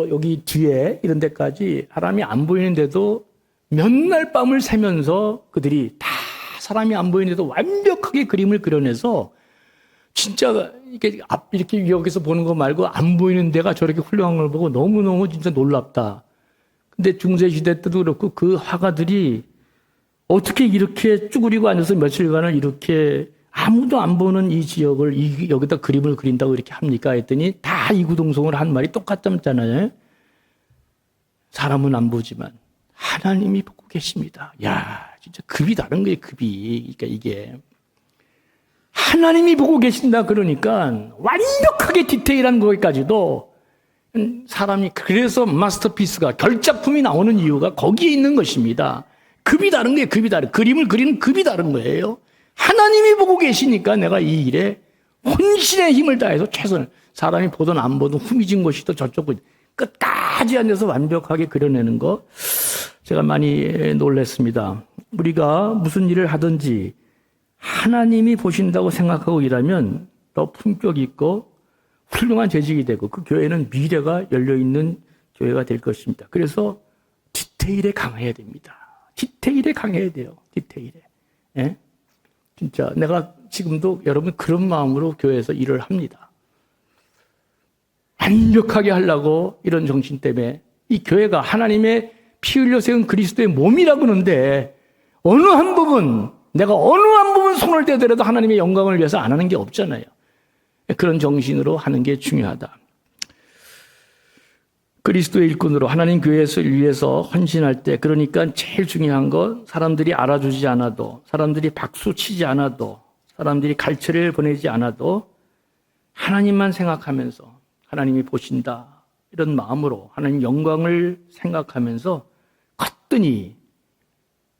S1: 여기 뒤에 이런 데까지 사람이 안 보이는데도 몇 날 밤을 새면서 그들이 다 사람이 안 보이는데도 완벽하게 그림을 그려내서 진짜 이렇게 여기서 보는 거 말고 안 보이는 데가 저렇게 훌륭한 걸 보고 너무너무 진짜 놀랍다. 근데 중세시대 때도 그렇고 그 화가들이 어떻게 이렇게 쭈그리고 앉아서 며칠간을 이렇게 아무도 안 보는 이 지역을 여기다 그림을 그린다고 이렇게 합니까? 했더니 다 이구동성으로 한 말이 똑같잖아요. 사람은 안 보지만 하나님이 보고 계십니다. 야, 진짜 급이 다른 거예요, 급이. 그러니까 이게. 하나님이 보고 계신다 그러니까 완벽하게 디테일한 거기까지도 사람이 그래서 마스터피스가 결작품이 나오는 이유가 거기에 있는 것입니다. 급이 다른 거예요, 급이 다른. 그림을 그리는 급이 다른 거예요. 하나님이 보고 계시니까 내가 이 일에 혼신의 힘을 다해서 최선을, 사람이 보든 안 보든 후미진 것이든 저쪽은 끝까지 앉아서 완벽하게 그려내는 거 제가 많이 놀랐습니다. 우리가 무슨 일을 하든지 하나님이 보신다고 생각하고 일하면 더 품격 있고 훌륭한 재직이 되고 그 교회는 미래가 열려있는 교회가 될 것입니다. 그래서 디테일에 강해야 됩니다. 디테일에 강해야 돼요. 디테일에. 예? 진짜 내가 지금도 여러분 그런 마음으로 교회에서 일을 합니다. 완벽하게 하려고 이런 정신 때문에 이 교회가 하나님의 피 흘려 세운 그리스도의 몸이라고 하는데 어느 한 부분 내가 어느 한 부분 손을 대더라도 하나님의 영광을 위해서 안 하는 게 없잖아요. 그런 정신으로 하는 게 중요하다. 그리스도의 일꾼으로 하나님 교회에서 위해서 헌신할 때 그러니까 제일 중요한 건 사람들이 알아주지 않아도 사람들이 박수 치지 않아도 사람들이 갈채를 보내지 않아도 하나님만 생각하면서 하나님이 보신다 이런 마음으로 하나님 영광을 생각하면서 거뜬히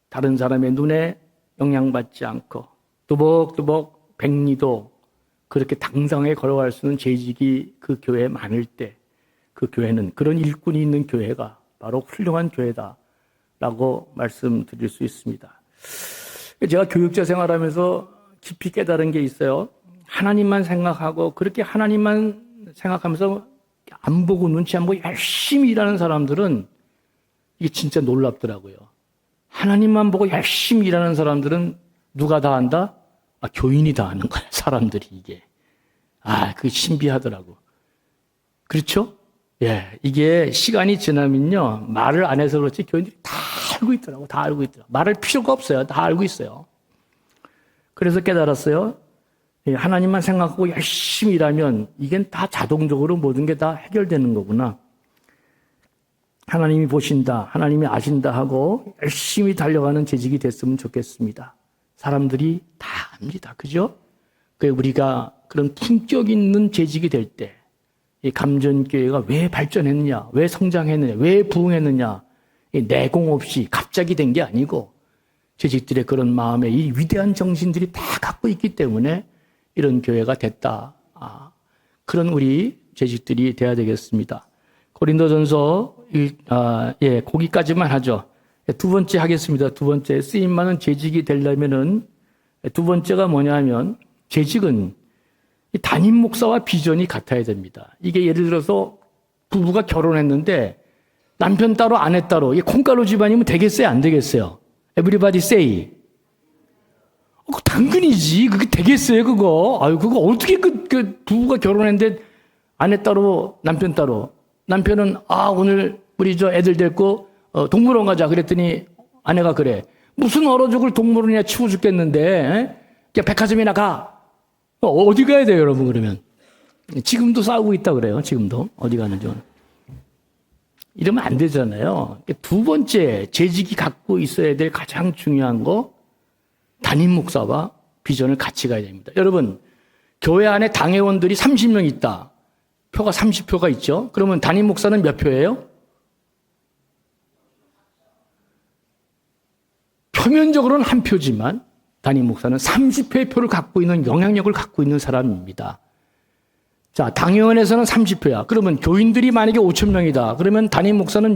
S1: 다른 사람의 눈에 영향받지 않고 뚜벅뚜벅 백리도 그렇게 당당하게 걸어갈 수 있는 재직이 그 교회에 많을 때 그 교회는 그런 일꾼이 있는 교회가 바로 훌륭한 교회다라고 말씀드릴 수 있습니다. 제가 교육자 생활하면서 깊이 깨달은 게 있어요. 하나님만 생각하고 그렇게 하나님만 생각하면서 안 보고 눈치 안 보고 열심히 일하는 사람들은 이게 진짜 놀랍더라고요. 하나님만 보고 열심히 일하는 사람들은 누가 다 한다? 교인이 다 하는 거야, 사람들이 이게. 그게 신비하더라고. 그렇죠? 예, 이게 시간이 지나면요, 말을 안 해서 그렇지 교인들이 다 알고 있더라고, 다 알고 있더라고. 말할 필요가 없어요. 다 알고 있어요. 그래서 깨달았어요. 하나님만 생각하고 열심히 일하면 이게 다 자동적으로 모든 게 다 해결되는 거구나. 하나님이 보신다, 하나님이 아신다 하고 열심히 달려가는 재직이 됐으면 좋겠습니다. 사람들이 다 압니다. 그죠? 우리가 그런 품격 있는 재직이 될 때, 이 감전교회가 왜 발전했느냐, 왜 성장했느냐, 왜 부흥했느냐, 내공 없이 갑자기 된 게 아니고, 재직들의 그런 마음에 이 위대한 정신들이 다 갖고 있기 때문에 이런 교회가 됐다. 그런 우리 재직들이 돼야 되겠습니다. 고린도전서, 거기까지만 하죠. 두 번째 하겠습니다. 두 번째, 쓰임 많은 재직이 되려면은, 두 번째가 뭐냐 하면, 재직은 담임 목사와 비전이 같아야 됩니다. 이게 예를 들어서 부부가 결혼했는데 남편 따로 아내 따로 이게 콩가루 집안이면 되겠어요? 안 되겠어요? Everybody say. 당근이지. 그게 되겠어요? 그거. 그거 어떻게 그 부부가 결혼했는데 아내 따로 남편 따로. 남편은 오늘 우리 저 애들 데리고 동물원 가자 그랬더니 아내가 그래. 무슨 얼어 죽을 동물원이야 추워 죽겠는데 그냥 백화점이나 가. 어디 가야 돼요, 여러분, 그러면? 지금도 싸우고 있다 그래요, 지금도. 어디 가는지. 이러면 안 되잖아요. 두 번째, 재직이 갖고 있어야 될 가장 중요한 거, 담임 목사와 비전을 같이 가야 됩니다. 여러분, 교회 안에 당회원들이 30명 있다. 표가 30표가 있죠? 그러면 담임 목사는 몇 표예요? 표면적으로는 한 표지만, 담임 목사는 30표의 표를 갖고 있는 영향력을 갖고 있는 사람입니다. 자, 당회원에서는 30표야. 그러면 교인들이 만약에 5천 명이다. 그러면 담임 목사는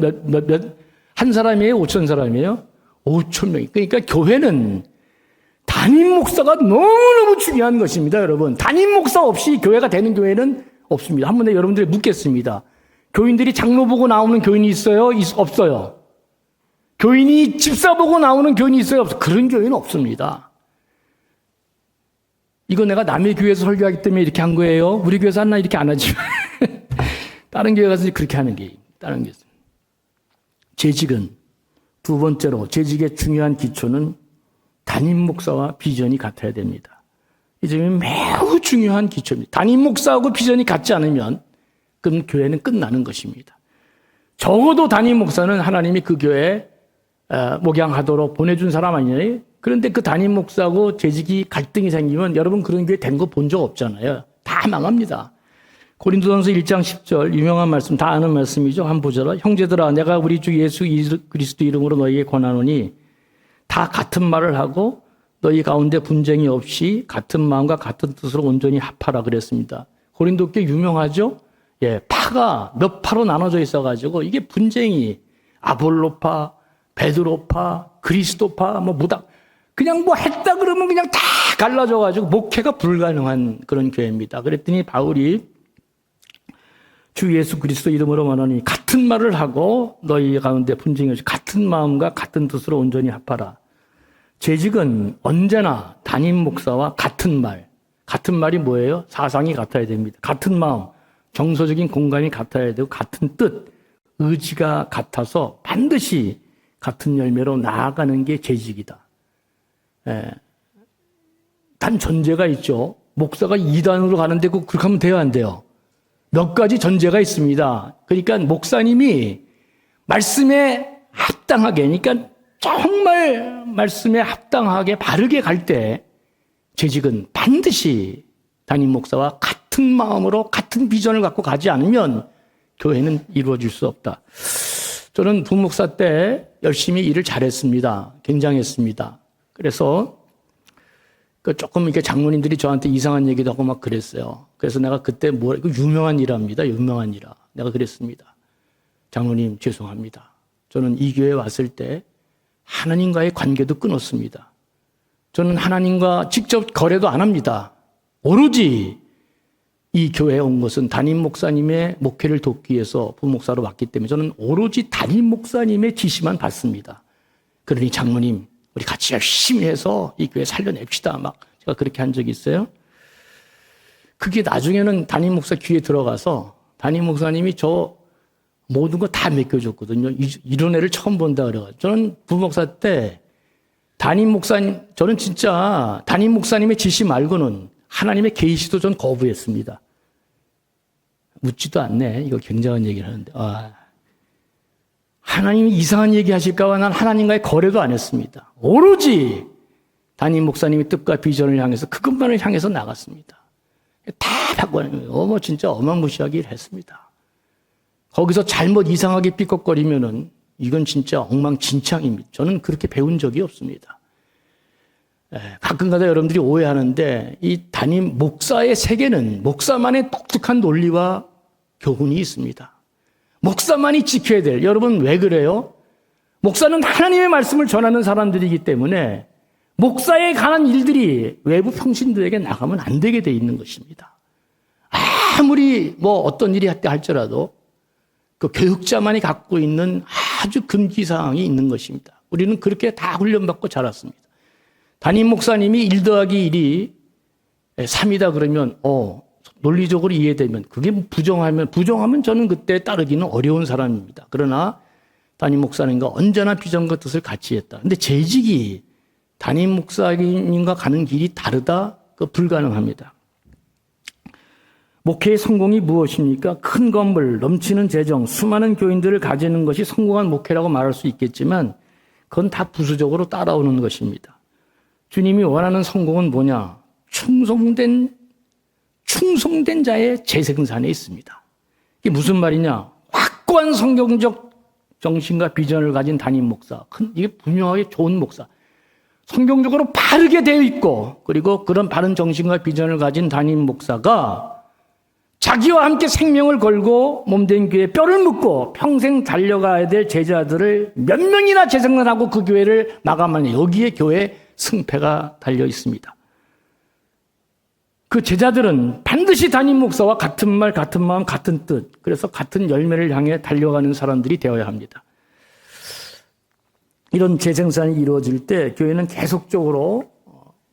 S1: 한 사람이에요? 5천 사람이에요? 5천 명. 그러니까 교회는 담임 목사가 너무너무 중요한 것입니다, 여러분. 담임 목사 없이 교회가 되는 교회는 없습니다. 한 번 더 여러분들이 묻겠습니다. 교인들이 장로 보고 나오는 교인이 있어요? 없어요? 교인이 집사 보고 나오는 교인이 있어요? 없어요? 그런 교회는 없습니다. 이거 내가 남의 교회에서 설교하기 때문에 이렇게 한 거예요. 우리 교회에서 하나 이렇게 안 하지만 다른 교회 가서 그렇게 하는 게 다른 게 있습니다. 재직은 두 번째로 재직의 중요한 기초는 담임 목사와 비전이 같아야 됩니다. 이 점이 매우 중요한 기초입니다. 담임 목사하고 비전이 같지 않으면 그럼 교회는 끝나는 것입니다. 적어도 담임 목사는 하나님이 그 교회에 목양하도록 보내준 사람 아니에요? 그런데 그 담임 목사하고 재직이 갈등이 생기면 여러분 그런 교회 된 거 본 적 없잖아요. 다 망합니다. 고린도전서 1장 10절 유명한 말씀 다 아는 말씀이죠. 한번 보자라. 형제들아 내가 우리 주 예수 그리스도 이름으로 너희에게 권하노니 다 같은 말을 하고 너희 가운데 분쟁이 없이 같은 마음과 같은 뜻으로 온전히 합하라 그랬습니다. 고린도 꽤 유명하죠. 예, 파가 몇 파로 나눠져 있어가지고 이게 분쟁이 아볼로파, 베드로파, 그리스도파, 무당 그냥 했다 그러면 그냥 다 갈라져가지고 목회가 불가능한 그런 교회입니다. 그랬더니 바울이 주 예수 그리스도 이름으로 말하니 같은 말을 하고 너희 가운데 분쟁이 없이 같은 마음과 같은 뜻으로 온전히 합하라. 재직은 언제나 담임 목사와 같은 말이 뭐예요? 사상이 같아야 됩니다. 같은 마음, 정서적인 공감이 같아야 되고 같은 뜻, 의지가 같아서 반드시 같은 열매로 나아가는 게 재직이다. 단 전제가 있죠. 목사가 2단으로 가는데 그렇게 하면 돼요, 안 돼요? 몇 가지 전제가 있습니다. 그러니까 목사님이 말씀에 합당하게, 그러니까 정말 말씀에 합당하게 바르게 갈 때 재직은 반드시 담임 목사와 같은 마음으로 같은 비전을 갖고 가지 않으면 교회는 이루어질 수 없다. 저는 부목사 때 열심히 일을 잘했습니다. 굉장했습니다. 그래서 조금 이렇게 장로님들이 저한테 이상한 얘기도 하고 막 그랬어요. 그래서 내가 그때 유명한 일합니다. 유명한 일화. 내가 그랬습니다. 장로님 죄송합니다. 저는 이 교회에 왔을 때 하나님과의 관계도 끊었습니다. 저는 하나님과 직접 거래도 안 합니다. 오로지 이 교회에 온 것은 담임 목사님의 목회를 돕기 위해서 부목사로 왔기 때문에 저는 오로지 담임 목사님의 지시만 받습니다. 그러니 장로님 우리 같이 열심히 해서 이 교회 살려냅시다. 막 제가 그렇게 한 적이 있어요. 그게 나중에는 담임 목사 귀에 들어가서 담임 목사님이 저 모든 거 다 맡겨줬거든요. 이런 애를 처음 본다 그래가지고. 저는 부목사 때 담임 목사님, 저는 진짜 담임 목사님의 지시 말고는 하나님의 계시도 전 거부했습니다. 묻지도 않네. 이거 굉장한 얘기를 하는데. 하나님이 이상한 얘기 하실까봐 난 하나님과의 거래도 안 했습니다. 오로지 담임 목사님의 뜻과 비전을 향해서 그것만을 향해서 나갔습니다. 다 바꿔내면 진짜 어마무시하게 일했습니다. 거기서 잘못 이상하게 삐걱거리면은 이건 진짜 엉망진창입니다. 저는 그렇게 배운 적이 없습니다. 가끔가다 여러분들이 오해하는데 이 담임 목사의 세계는 목사만의 독특한 논리와 교훈이 있습니다. 목사만이 지켜야 될, 여러분 왜 그래요? 목사는 하나님의 말씀을 전하는 사람들이기 때문에 목사에 관한 일들이 외부 평신들에게 나가면 안 되게 돼 있는 것입니다. 아무리 어떤 일이 할지라도 그 교육자만이 갖고 있는 아주 금기사항이 있는 것입니다. 우리는 그렇게 다 훈련받고 자랐습니다. 담임 목사님이 1 더하기 1이 3이다 그러면 논리적으로 이해되면 그게 부정하면 저는 그때 따르기는 어려운 사람입니다. 그러나 담임 목사님과 언제나 비전과 뜻을 같이 했다. 근데 재직이 담임 목사님과 가는 길이 다르다? 그 불가능합니다. 목회의 성공이 무엇입니까? 큰 건물, 넘치는 재정, 수많은 교인들을 가지는 것이 성공한 목회라고 말할 수 있겠지만 그건 다 부수적으로 따라오는 것입니다. 주님이 원하는 성공은 뭐냐? 충성된 자의 재생산에 있습니다. 이게 무슨 말이냐? 확고한 성경적 정신과 비전을 가진 담임 목사. 이게 분명하게 좋은 목사. 성경적으로 바르게 되어 있고 그리고 그런 바른 정신과 비전을 가진 담임 목사가 자기와 함께 생명을 걸고 몸된 교회에 뼈를 묻고 평생 달려가야 될 제자들을 몇 명이나 재생산하고 그 교회를 마감하는 여기에 교회 승패가 달려 있습니다. 그 제자들은 반드시 담임 목사와 같은 말, 같은 마음, 같은 뜻, 그래서 같은 열매를 향해 달려가는 사람들이 되어야 합니다. 이런 재생산이 이루어질 때 교회는 계속적으로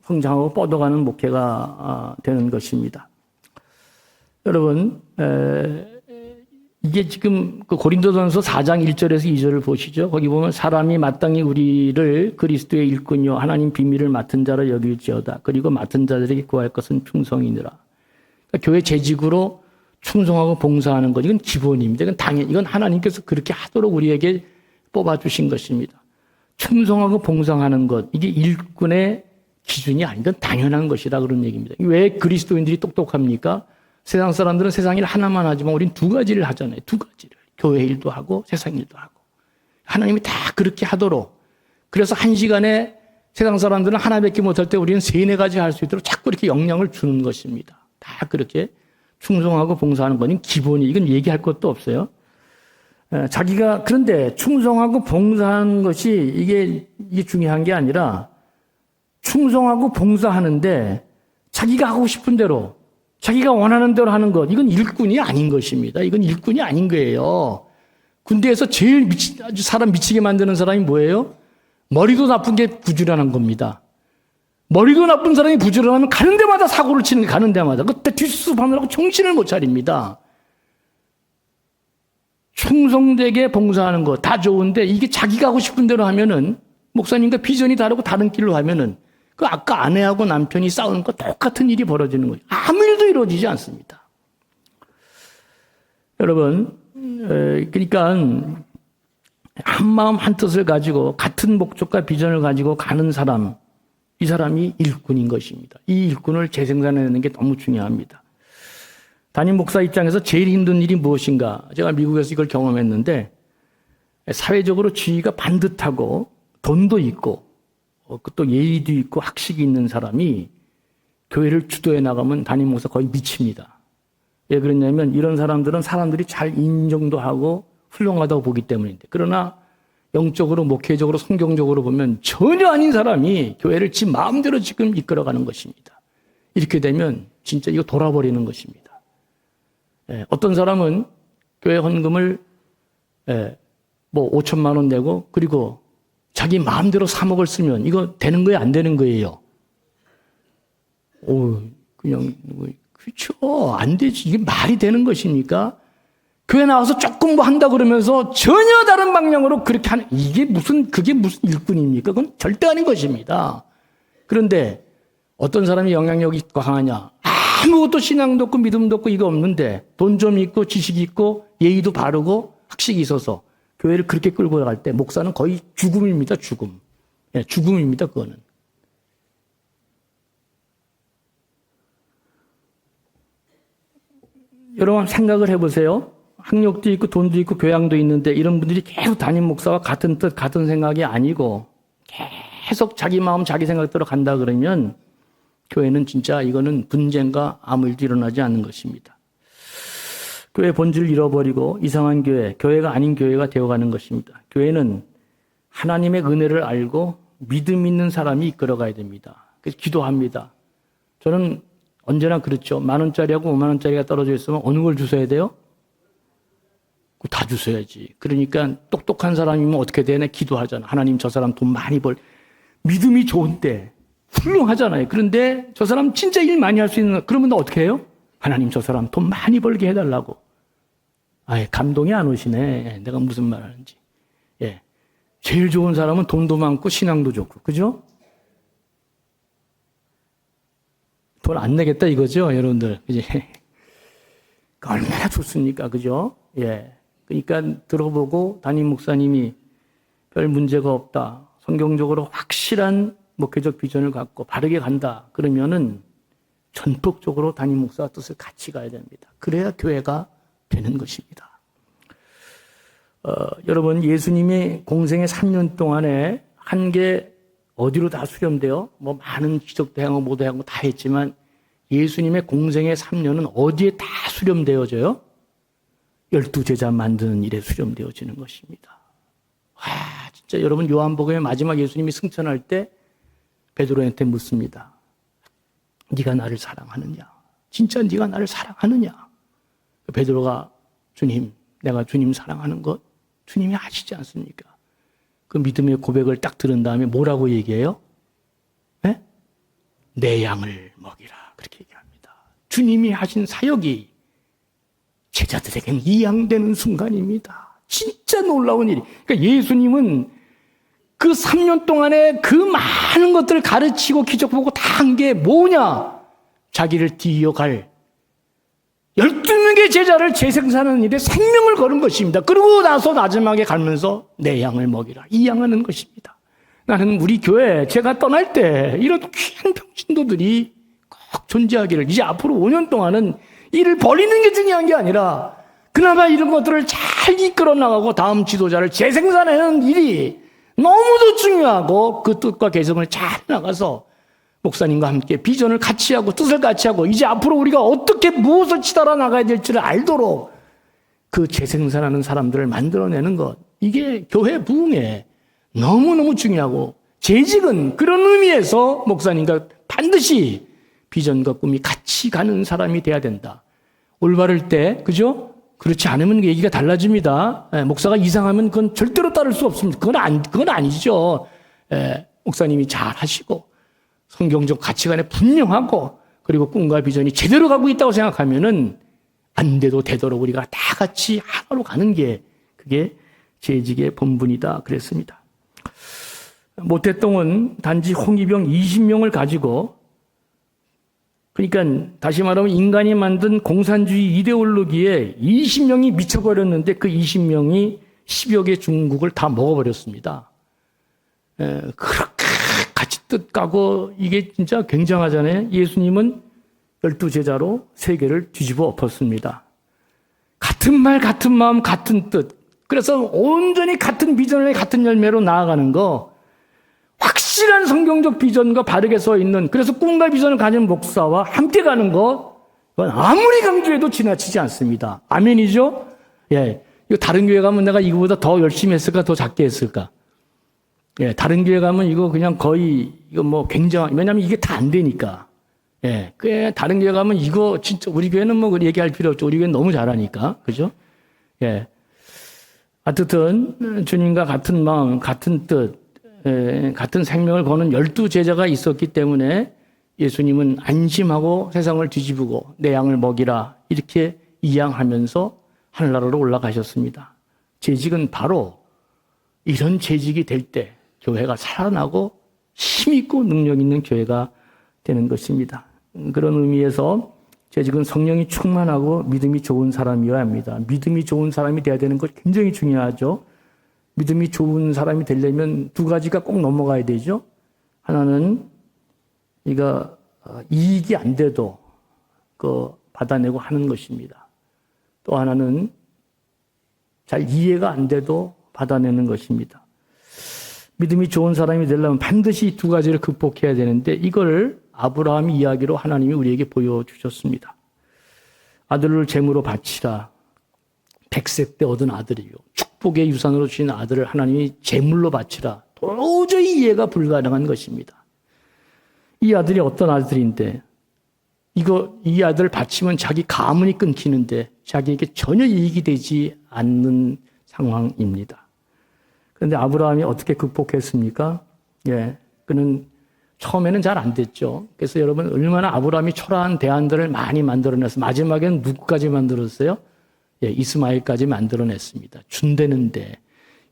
S1: 성장하고 뻗어가는 목회가 되는 것입니다. 여러분, 이게 지금 그 고린도전서 4장 1절에서 2절을 보시죠. 거기 보면 사람이 마땅히 우리를 그리스도의 일꾼이요 하나님 비밀을 맡은 자로 여길지어다. 그리고 맡은 자들에게 구할 것은 충성이니라. 그러니까 교회 재직으로 충성하고 봉사하는 것, 이건 기본입니다. 이건 당연, 이건 하나님께서 그렇게 하도록 우리에게 뽑아주신 것입니다. 충성하고 봉사하는 것, 이게 일꾼의 기준이 아닌 건 당연한 것이다 그런 얘기입니다. 왜 그리스도인들이 똑똑합니까? 세상 사람들은 세상 일 하나만 하지만 우린 두 가지를 하잖아요. 두 가지를. 교회 일도 하고 세상 일도 하고. 하나님이 다 그렇게 하도록. 그래서 한 시간에 세상 사람들은 하나밖에 못할 때 우리는 세네 가지 할 수 있도록 자꾸 이렇게 영향을 주는 것입니다. 다 그렇게 충성하고 봉사하는 거는 기본이, 이건 얘기할 것도 없어요. 자기가, 그런데 충성하고 봉사하는 것이 이게 중요한 게 아니라 충성하고 봉사하는데 자기가 하고 싶은 대로 자기가 원하는 대로 하는 것, 이건 일꾼이 아닌 것입니다. 이건 일꾼이 아닌 거예요. 군대에서 제일 아주 사람 미치게 만드는 사람이 뭐예요? 머리도 나쁜 게 부지런한 겁니다. 머리도 나쁜 사람이 부지런하면 가는 데마다 사고를 치는 게 가는 데마다. 그때 뒷수습하느라고 정신을 못 차립니다. 충성되게 봉사하는 거 다 좋은데 이게 자기가 하고 싶은 대로 하면은 목사님과 비전이 다르고 다른 길로 하면은 그 아까 아내하고 남편이 싸우는 거 똑같은 일이 벌어지는 거예요. 아무 일도 이루어지지 않습니다. 여러분, 그러니까 한 마음 한 뜻을 가지고 같은 목적과 비전을 가지고 가는 사람, 이 사람이 일꾼인 것입니다. 이 일꾼을 재생산해내는 게 너무 중요합니다. 담임 목사 입장에서 제일 힘든 일이 무엇인가? 제가 미국에서 이걸 경험했는데 사회적으로 지위가 반듯하고 돈도 있고 또 예의도 있고 학식이 있는 사람이 교회를 주도해 나가면 담임 목사 거의 미칩니다. 왜 그러냐면 이런 사람들은 사람들이 잘 인정도 하고 훌륭하다고 보기 때문인데, 그러나 영적으로 목회적으로 성경적으로 보면 전혀 아닌 사람이 교회를 지 마음대로 지금 이끌어가는 것입니다. 이렇게 되면 진짜 이거 돌아버리는 것입니다. 어떤 사람은 교회 헌금을 5천만 원 내고 그리고 자기 마음대로 3억을 쓰면 이거 되는 거예요, 안 되는 거예요? 그냥 그렇죠. 안 되지. 이게 말이 되는 것입니까? 교회 나와서 조금 뭐 한다 그러면서 전혀 다른 방향으로 그렇게 하는, 그게 무슨 일꾼입니까? 그건 절대 아닌 것입니다. 그런데 어떤 사람이 영향력이 강하냐? 아무것도 신앙도 없고 믿음도 없고 이거 없는데 돈 좀 있고 지식이 있고 예의도 바르고 학식이 있어서 교회를 그렇게 끌고 나갈 때 목사는 거의 죽음입니다. 죽음. 죽음입니다. 그거는. 여러분 생각을 해보세요. 학력도 있고 돈도 있고 교양도 있는데 이런 분들이 계속 담임 목사와 같은 뜻 같은 생각이 아니고 계속 자기 마음 자기 생각대로 간다 그러면 교회는 진짜 이거는 분쟁과 아무 일도 일어나지 않는 것입니다. 교회 본질을 잃어버리고 이상한 교회가 아닌 교회가 되어가는 것입니다. 교회는 하나님의 은혜를 알고 믿음 있는 사람이 이끌어가야 됩니다. 그래서 기도합니다. 저는 언제나 그렇죠. 10,000원짜리하고 50,000원짜리가 떨어져 있으면 어느 걸 주셔야 돼요? 다 주셔야지. 그러니까 똑똑한 사람이면 어떻게 되나 기도하잖아. 하나님 저 사람 돈 많이 믿음이 좋은데 훌륭하잖아요. 그런데 저 사람 진짜 일 많이 할 수 있는, 그러면 나 어떻게 해요? 하나님 저 사람 돈 많이 벌게 해달라고. 감동이 안 오시네. 내가 무슨 말 하는지. 제일 좋은 사람은 돈도 많고 신앙도 좋고. 그죠? 돈 안 내겠다 이거죠, 여러분들. 그지? 얼마나 좋습니까? 그죠? 그러니까 들어보고 담임 목사님이 별 문제가 없다. 성경적으로 확실한 목회적 비전을 갖고 바르게 간다. 그러면은 전폭적으로 담임 목사와 뜻을 같이 가야 됩니다. 그래야 교회가 되는 것입니다. 여러분, 예수님이 공생의 3년 동안에 한 게 어디로 다 수렴되어 뭐 많은 기적도 행하고 모두 행하고 다 했지만 예수님의 공생의 3년은 어디에 다 수렴되어져요? 12제자 만드는 일에 수렴되어지는 것입니다. 와, 진짜 여러분 요한복음의 마지막 예수님이 승천할 때 베드로한테 묻습니다. 네가 나를 사랑하느냐? 진짜 네가 나를 사랑하느냐? 베드로가 주님, 내가 주님 사랑하는 것 주님이 아시지 않습니까? 그 믿음의 고백을 딱 들은 다음에 뭐라고 얘기해요? 네? 내 양을 먹이라. 그렇게 얘기합니다. 주님이 하신 사역이 제자들에게는 이양되는 순간입니다. 진짜 놀라운 일이. 그러니까 예수님은 그 3년 동안에 그 많은 것들을 가르치고 기적 보고 다 한 게 뭐냐? 자기를 뒤이어갈 12명의 제자를 재생산하는 일에 생명을 거는 것입니다. 그러고 나서 마지막에 가면서 내 양을 먹이라. 이 양하는 것입니다. 나는 우리 교회 제가 떠날 때 이런 귀한 평신도들이 꼭 존재하기를 이제 앞으로 5년 동안은 일을 벌이는 게 중요한 게 아니라 그나마 이런 것들을 잘 이끌어 나가고 다음 지도자를 재생산하는 일이 너무도 중요하고 그 뜻과 개성을 잘 나가서 목사님과 함께 비전을 같이 하고 뜻을 같이 하고 이제 앞으로 우리가 어떻게 무엇을 치달아 나가야 될지를 알도록 그 재생산하는 사람들을 만들어내는 것, 이게 교회 부흥에 너무너무 중요하고 재직은 그런 의미에서 목사님과 반드시 비전과 꿈이 같이 가는 사람이 돼야 된다. 올바를 때, 그죠? 그렇지 않으면 얘기가 달라집니다. 목사가 이상하면 그건 절대로 따를 수 없습니다. 그건 아니죠. 목사님이 잘 하시고 성경적 가치관에 분명하고 그리고 꿈과 비전이 제대로 가고 있다고 생각하면은 안 돼도 되도록 우리가 다 같이 하나로 가는 게 그게 재직의 본분이다 그랬습니다. 모태똥은 단지 홍위병 20명을 가지고, 그러니까 다시 말하면 인간이 만든 공산주의 이데올로기에 20명이 미쳐버렸는데 그 20명이 10여 개 중국을 다 먹어버렸습니다. 그렇게 같이 뜻 까고 이게 진짜 굉장하잖아요. 예수님은 12제자로 세계를 뒤집어 엎었습니다. 같은 말, 같은 마음, 같은 뜻. 그래서 온전히 같은 비전의 같은 열매로 나아가는 거, 확실한 성경적 비전과 바르게 서 있는, 그래서 꿈과 비전을 가진 목사와 함께 가는 것, 그건 아무리 강조해도 지나치지 않습니다. 아멘이죠? 예. 이거 다른 교회 가면 내가 이거보다 더 열심히 했을까, 더 작게 했을까? 예. 다른 교회 가면 이거 그냥 거의, 이거 뭐 왜냐면 이게 다 안 되니까. 예. 다른 교회 가면 이거 진짜, 우리 교회는 뭐 얘기할 필요 없죠. 우리 교회는 너무 잘하니까. 그죠? 예. 하여튼, 주님과 같은 마음, 같은 뜻, 같은 생명을 거는 12제자가 있었기 때문에 예수님은 안심하고 세상을 뒤집고 내 양을 먹이라 이렇게 이양하면서 하늘나라로 올라가셨습니다. 재직은 바로 이런 재직이 될 때 교회가 살아나고 힘있고 능력 있는 교회가 되는 것입니다. 그런 의미에서 재직은 성령이 충만하고 믿음이 좋은 사람이어야 합니다. 믿음이 좋은 사람이 돼야 되는 것 굉장히 중요하죠. 믿음이 좋은 사람이 되려면 두 가지가 꼭 넘어가야 되죠. 하나는 이거 이익이 안 돼도 받아내고 하는 것입니다. 또 하나는 잘 이해가 안 돼도 받아내는 것입니다. 믿음이 좋은 사람이 되려면 반드시 이 두 가지를 극복해야 되는데 이걸 아브라함 이야기로 하나님이 우리에게 보여주셨습니다. 아들을 제물로 바치라. 100세 때 얻은 아들이요. 축복의 유산으로 주신 아들을 하나님이 제물로 바치라. 도저히 이해가 불가능한 것입니다. 이 아들이 어떤 아들인데 이 아들을 바치면 자기 가문이 끊기는데 자기에게 전혀 이익이 되지 않는 상황입니다. 그런데 아브라함이 어떻게 극복했습니까? 예, 그는 처음에는 잘 안 됐죠. 그래서 여러분 얼마나 아브라함이 초라한 대안들을 많이 만들어내서 마지막에는 누구까지 만들었어요? 예, 이스마엘까지 만들어냈습니다. 준대는데.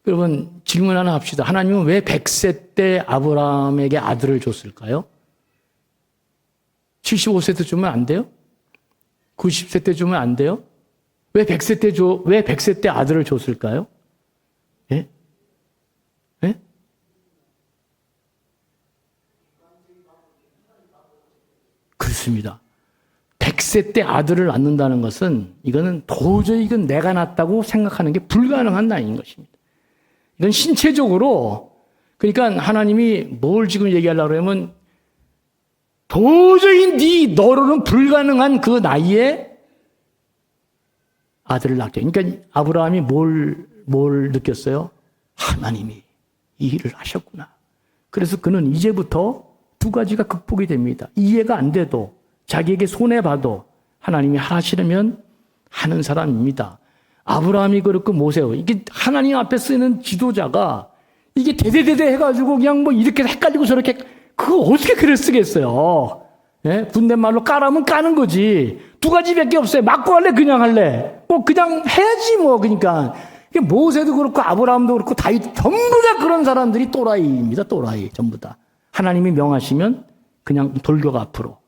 S1: 여러분 질문 하나 합시다. 하나님은 왜 100세 때 아브라함에게 아들을 줬을까요? 75세 때 주면 안 돼요? 90세 때 주면 안 돼요? 왜 100세 때 아들을 줬을까요? 예? 예? 그렇습니다. 100세 때 아들을 낳는다는 것은 이거는 도저히 이건 내가 낳았다고 생각하는 게 불가능한 나이인 것입니다. 이건 신체적으로 그러니까 하나님이 뭘 지금 얘기하려고 그러면 도저히 너로는 불가능한 그 나이에 아들을 낳게. 그러니까 아브라함이 뭘 느꼈어요? 하나님이 이 일을 하셨구나. 그래서 그는 이제부터 두 가지가 극복이 됩니다. 이해가 안 돼도 자기에게 손해봐도 하나님이 하시려면 하는 사람입니다. 아브라함이 그렇고 모세요. 이게 하나님 앞에 쓰는 지도자가 이게 대대대대 해가지고 그냥 뭐 이렇게 헷갈리고 저렇게 그거 어떻게 글을 쓰겠어요? 예? 군대말로 까라면 까는 거지. 두 가지밖에 없어요. 맞고 할래? 그냥 할래? 뭐 그냥 해야지 뭐. 그러니까 모세도 그렇고 아브라함도 그렇고 다윗 전부 다 그런 사람들이 또라이입니다. 또라이 전부 다. 하나님이 명하시면 그냥 돌격 앞으로.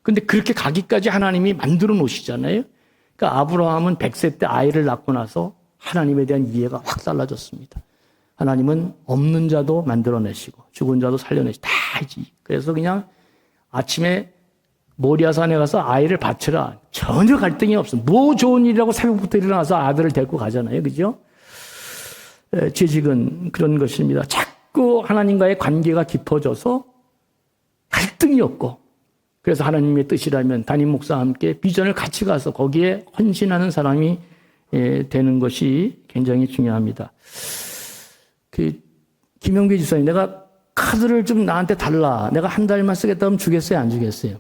S1: 근데 그렇게 가기까지 하나님이 만들어 놓으시잖아요. 그러니까 아브라함은 100세 때 아이를 낳고 나서 하나님에 대한 이해가 확 달라졌습니다. 하나님은 없는 자도 만들어내시고 죽은 자도 살려내시고 다 하지. 그래서 그냥 아침에 모리아산에 가서 아이를 바쳐라. 전혀 갈등이 없어. 뭐 좋은 일이라고 새벽부터 일어나서 아들을 데리고 가잖아요. 그죠? 재직은 그런 것입니다. 자꾸 하나님과의 관계가 깊어져서 갈등이 없고, 그래서 하나님의 뜻이라면 담임 목사와 함께 비전을 같이 가서 거기에 헌신하는 사람이 되는 것이 굉장히 중요합니다. 김영배 집사님, 내가 카드를 좀 나한테 달라. 내가 한 달만 쓰겠다 하면 주겠어요? 안 주겠어요?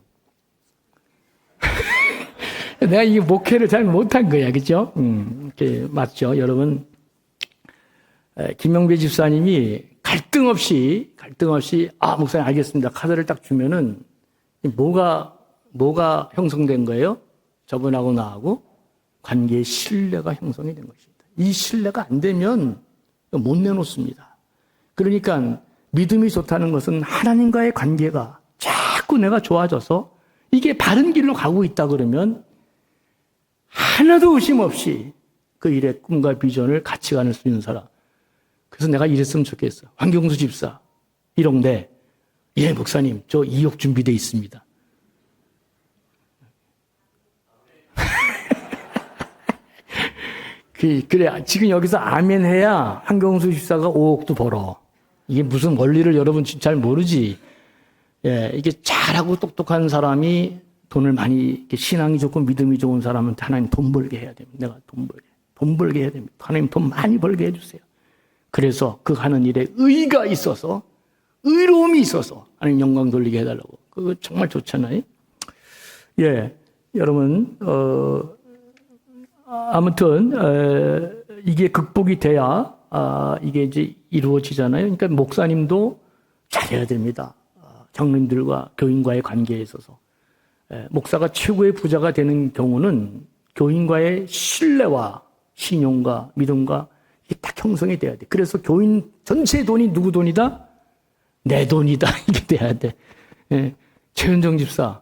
S1: 내가 이 목회를 잘 못한 거야. 그죠? 맞죠? 여러분, 김영배 집사님이 갈등 없이, 목사님 알겠습니다. 카드를 딱 주면은, 뭐가 형성된 거예요? 저분하고 나하고 관계의 신뢰가 형성이 된 것입니다. 이 신뢰가 안 되면 못 내놓습니다. 그러니까 믿음이 좋다는 것은 하나님과의 관계가 자꾸 내가 좋아져서 이게 바른 길로 가고 있다 그러면 하나도 의심 없이 그 일의 꿈과 비전을 같이 가는 수 있는 사람. 그래서 내가 이랬으면 좋겠어. 황경수 집사, 1억인데, 예, 목사님, 저 2억 준비되어 있습니다. 그래, 지금 여기서 아멘 해야 황경수 집사가 5억도 벌어. 이게 무슨 원리를 여러분 잘 모르지. 예, 이게 잘하고 똑똑한 사람이 돈을 많이, 신앙이 좋고 믿음이 좋은 사람한테 하나님 돈 벌게 해야 됩니다. 내가 돈 벌게 해야 됩니다. 하나님 돈 많이 벌게 해주세요. 그래서 그 하는 일에 의가 있어서, 의로움이 있어서 하나님 영광 돌리게 해달라고. 그거 정말 좋잖아요. 예, 여러분, 아무튼 이게 극복이 돼야 이게 이제 이루어지잖아요. 그러니까 목사님도 잘해야 됩니다. 장로님들과 교인과의 관계에 있어서. 목사가 최고의 부자가 되는 경우는 교인과의 신뢰와 신용과 믿음과 이게 딱 형성이 돼야 돼. 그래서 교인 전체의 돈이 누구 돈이다? 내 돈이다. 이게 돼야 돼. 최은정 집사,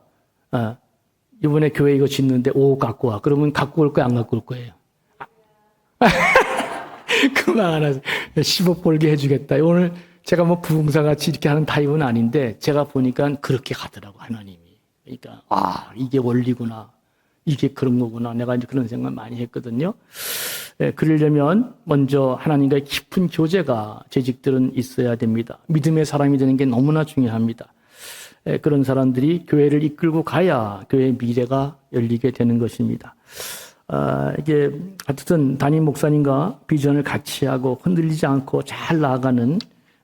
S1: 이번에 교회 이거 짓는데 5억 갖고 와. 그러면 갖고 올 거야, 안 갖고 올 거예요? 그만 알아서 10억 벌게 해주겠다. 오늘 제가 뭐 부흥사같이 이렇게 하는 타입은 아닌데 제가 보니까 그렇게 가더라고, 하나님이. 그러니까 이게 원리구나. 이게 그런 거구나. 내가 이제 그런 생각 많이 했거든요. 그러려면 먼저 하나님과의 깊은 교제가 재직들은 있어야 됩니다. 믿음의 사람이 되는 게 너무나 중요합니다. 그런 사람들이 교회를 이끌고 가야 교회의 미래가 열리게 되는 것입니다. 이게 하여튼 담임 목사님과 비전을 같이 하고 흔들리지 않고 잘 나아가는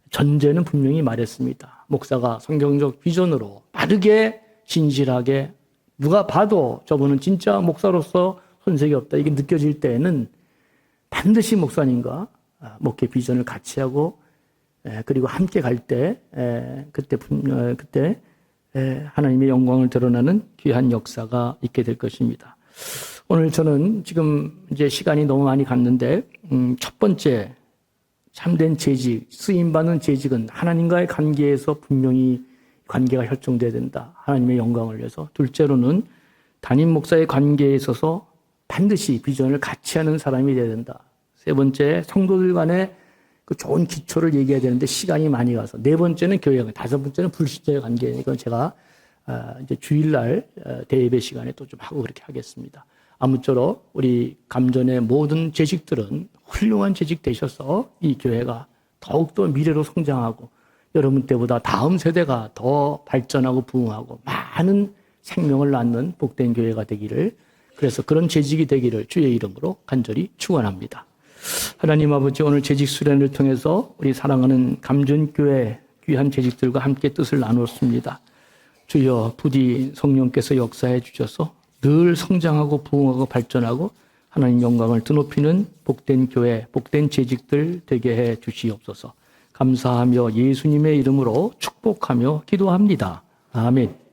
S1: 전제는 분명히 말했습니다. 목사가 성경적 비전으로 바르게 진실하게 누가 봐도 저분은 진짜 목사로서 손색이 없다 이게 느껴질 때에는 반드시 목사님과 목회 비전을 같이 하고 그리고 함께 갈 때 그때 하나님의 영광을 드러나는 귀한 역사가 있게 될 것입니다. 오늘 저는 지금 이제 시간이 너무 많이 갔는데 첫 번째 참된 재직, 쓰임받는 재직은 하나님과의 관계에서 분명히 관계가 혈통돼야 된다. 하나님의 영광을 위해서. 둘째로는 담임 목사의 관계에 있어서 반드시 비전을 같이 하는 사람이 돼야 된다. 세 번째, 성도들 간의 그 좋은 기초를 얘기해야 되는데 시간이 많이 가서. 네 번째는 교회, 다섯 번째는 불신자의 관계. 이건 제가 이제 주일날 대예배 시간에 또 좀 하고 그렇게 하겠습니다. 아무쪼록 우리 감전의 모든 재직들은 훌륭한 재직 되셔서 이 교회가 더욱더 미래로 성장하고 여러분 때보다 다음 세대가 더 발전하고 부흥하고 많은 생명을 낳는 복된 교회가 되기를, 그래서 그런 재직이 되기를 주의 이름으로 간절히 축원합니다. 하나님 아버지, 오늘 재직 수련을 통해서 우리 사랑하는 감전교회 귀한 재직들과 함께 뜻을 나누었습니다. 주여, 부디 성령께서 역사해 주셔서 늘 성장하고 부흥하고 발전하고 하나님 영광을 드높이는 복된 교회, 복된 재직들 되게 해 주시옵소서. 감사하며 예수님의 이름으로 축복하며 기도합니다. 아멘.